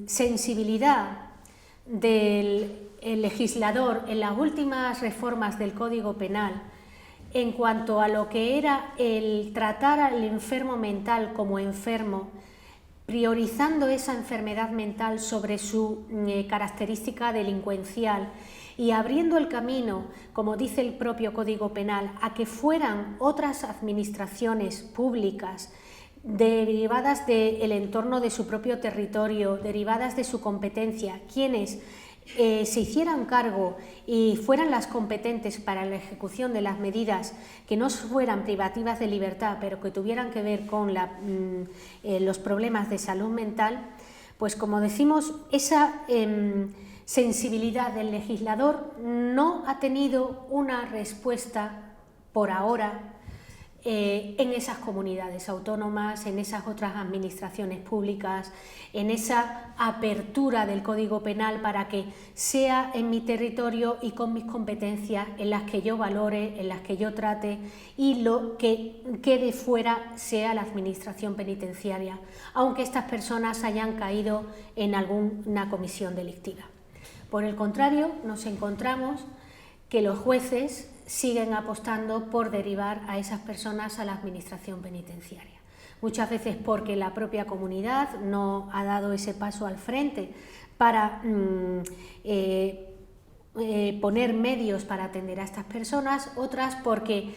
sensibilidad del legislador en las últimas reformas del Código Penal en cuanto a lo que era el tratar al enfermo mental como enfermo, priorizando esa enfermedad mental sobre su característica delincuencial y abriendo el camino, como dice el propio Código Penal, a que fueran otras administraciones públicas derivadas del entorno de su propio territorio, derivadas de su competencia, quienes se hicieran cargo y fueran las competentes para la ejecución de las medidas que no fueran privativas de libertad, pero que tuvieran que ver con los problemas de salud mental, pues como decimos, esa sensibilidad del legislador no ha tenido una respuesta por ahora en esas comunidades autónomas, en esas otras administraciones públicas, en esa apertura del Código Penal para que sea en mi territorio y con mis competencias en las que yo valore, en las que yo trate y lo que quede fuera sea la administración penitenciaria, aunque estas personas hayan caído en alguna comisión delictiva. Por el contrario, nos encontramos que los jueces siguen apostando por derivar a esas personas a la administración penitenciaria. Muchas veces porque la propia comunidad no ha dado ese paso al frente para poner medios para atender a estas personas, otras porque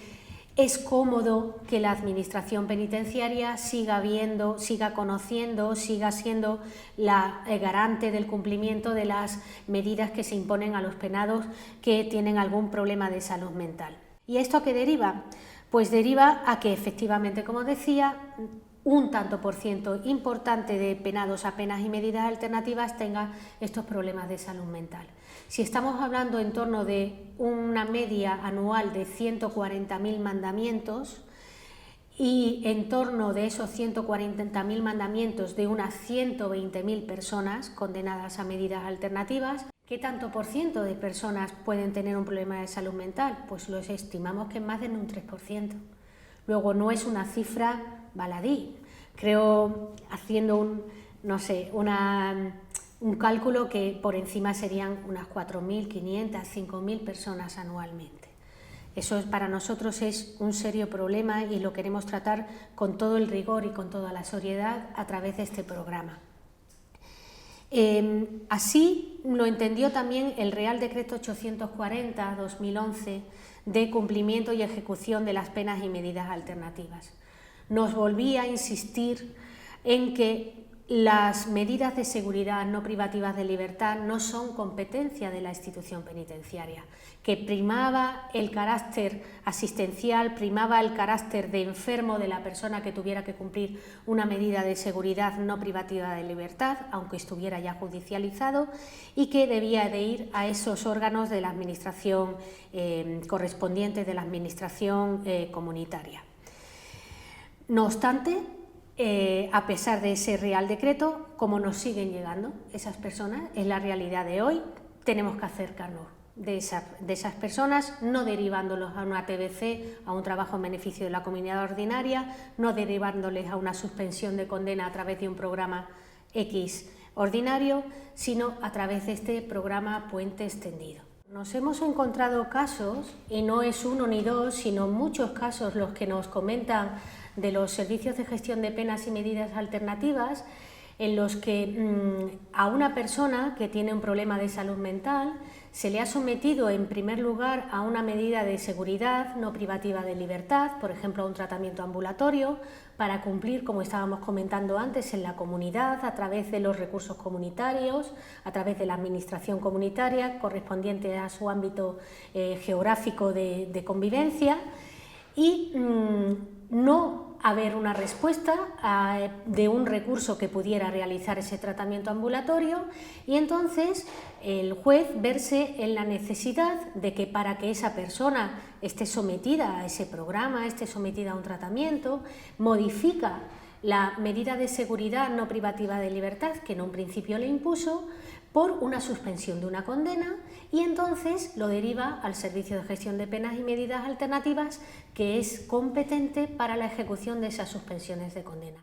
es cómodo que la administración penitenciaria siga viendo, siga conociendo, siga siendo la garante del cumplimiento de las medidas que se imponen a los penados que tienen algún problema de salud mental. ¿Y esto a qué deriva? Pues deriva a que efectivamente, como decía, un tanto por ciento importante de penados a penas y medidas alternativas tenga estos problemas de salud mental. Si estamos hablando en torno de una media anual de 140.000 mandamientos y en torno de esos 140.000 mandamientos de unas 120.000 personas condenadas a medidas alternativas, ¿qué tanto por ciento de personas pueden tener un problema de salud mental? Pues los estimamos que más de un 3%. Luego no es una cifra baladí. Creo, haciendo un cálculo, que por encima serían unas 4.500, 5.000 personas anualmente. Eso para nosotros es un serio problema y lo queremos tratar con todo el rigor y con toda la seriedad a través de este programa. Así lo entendió también el Real Decreto 840/2011 de cumplimiento y ejecución de las penas y medidas alternativas. Nos volvía a insistir en que las medidas de seguridad no privativas de libertad no son competencia de la institución penitenciaria, que primaba el carácter asistencial, primaba el carácter de enfermo de la persona que tuviera que cumplir una medida de seguridad no privativa de libertad, aunque estuviera ya judicializado, y que debía de ir a esos órganos de la administración correspondientes de la administración comunitaria. No obstante, a pesar de ese Real Decreto, como nos siguen llegando esas personas, es la realidad de hoy, tenemos que acercarnos de esas personas, no derivándolos a una TBC, a un trabajo en beneficio de la comunidad ordinaria, no derivándoles a una suspensión de condena a través de un programa X ordinario, sino a través de este programa Puente Extendido. Nos hemos encontrado casos, y no es uno ni dos, sino muchos casos los que nos comentan de los servicios de gestión de penas y medidas alternativas, en los que a una persona que tiene un problema de salud mental se le ha sometido en primer lugar a una medida de seguridad no privativa de libertad, por ejemplo a un tratamiento ambulatorio, para cumplir, como estábamos comentando antes, en la comunidad a través de los recursos comunitarios, a través de la administración comunitaria correspondiente a su ámbito geográfico de convivencia, y no haber una respuesta de un recurso que pudiera realizar ese tratamiento ambulatorio, y entonces el juez verse en la necesidad de que para que esa persona esté sometida a ese programa, esté sometida a un tratamiento, modifica la medida de seguridad no privativa de libertad que en un principio le impuso por una suspensión de una condena, y entonces lo deriva al Servicio de Gestión de Penas y Medidas Alternativas, que es competente para la ejecución de esas suspensiones de condena.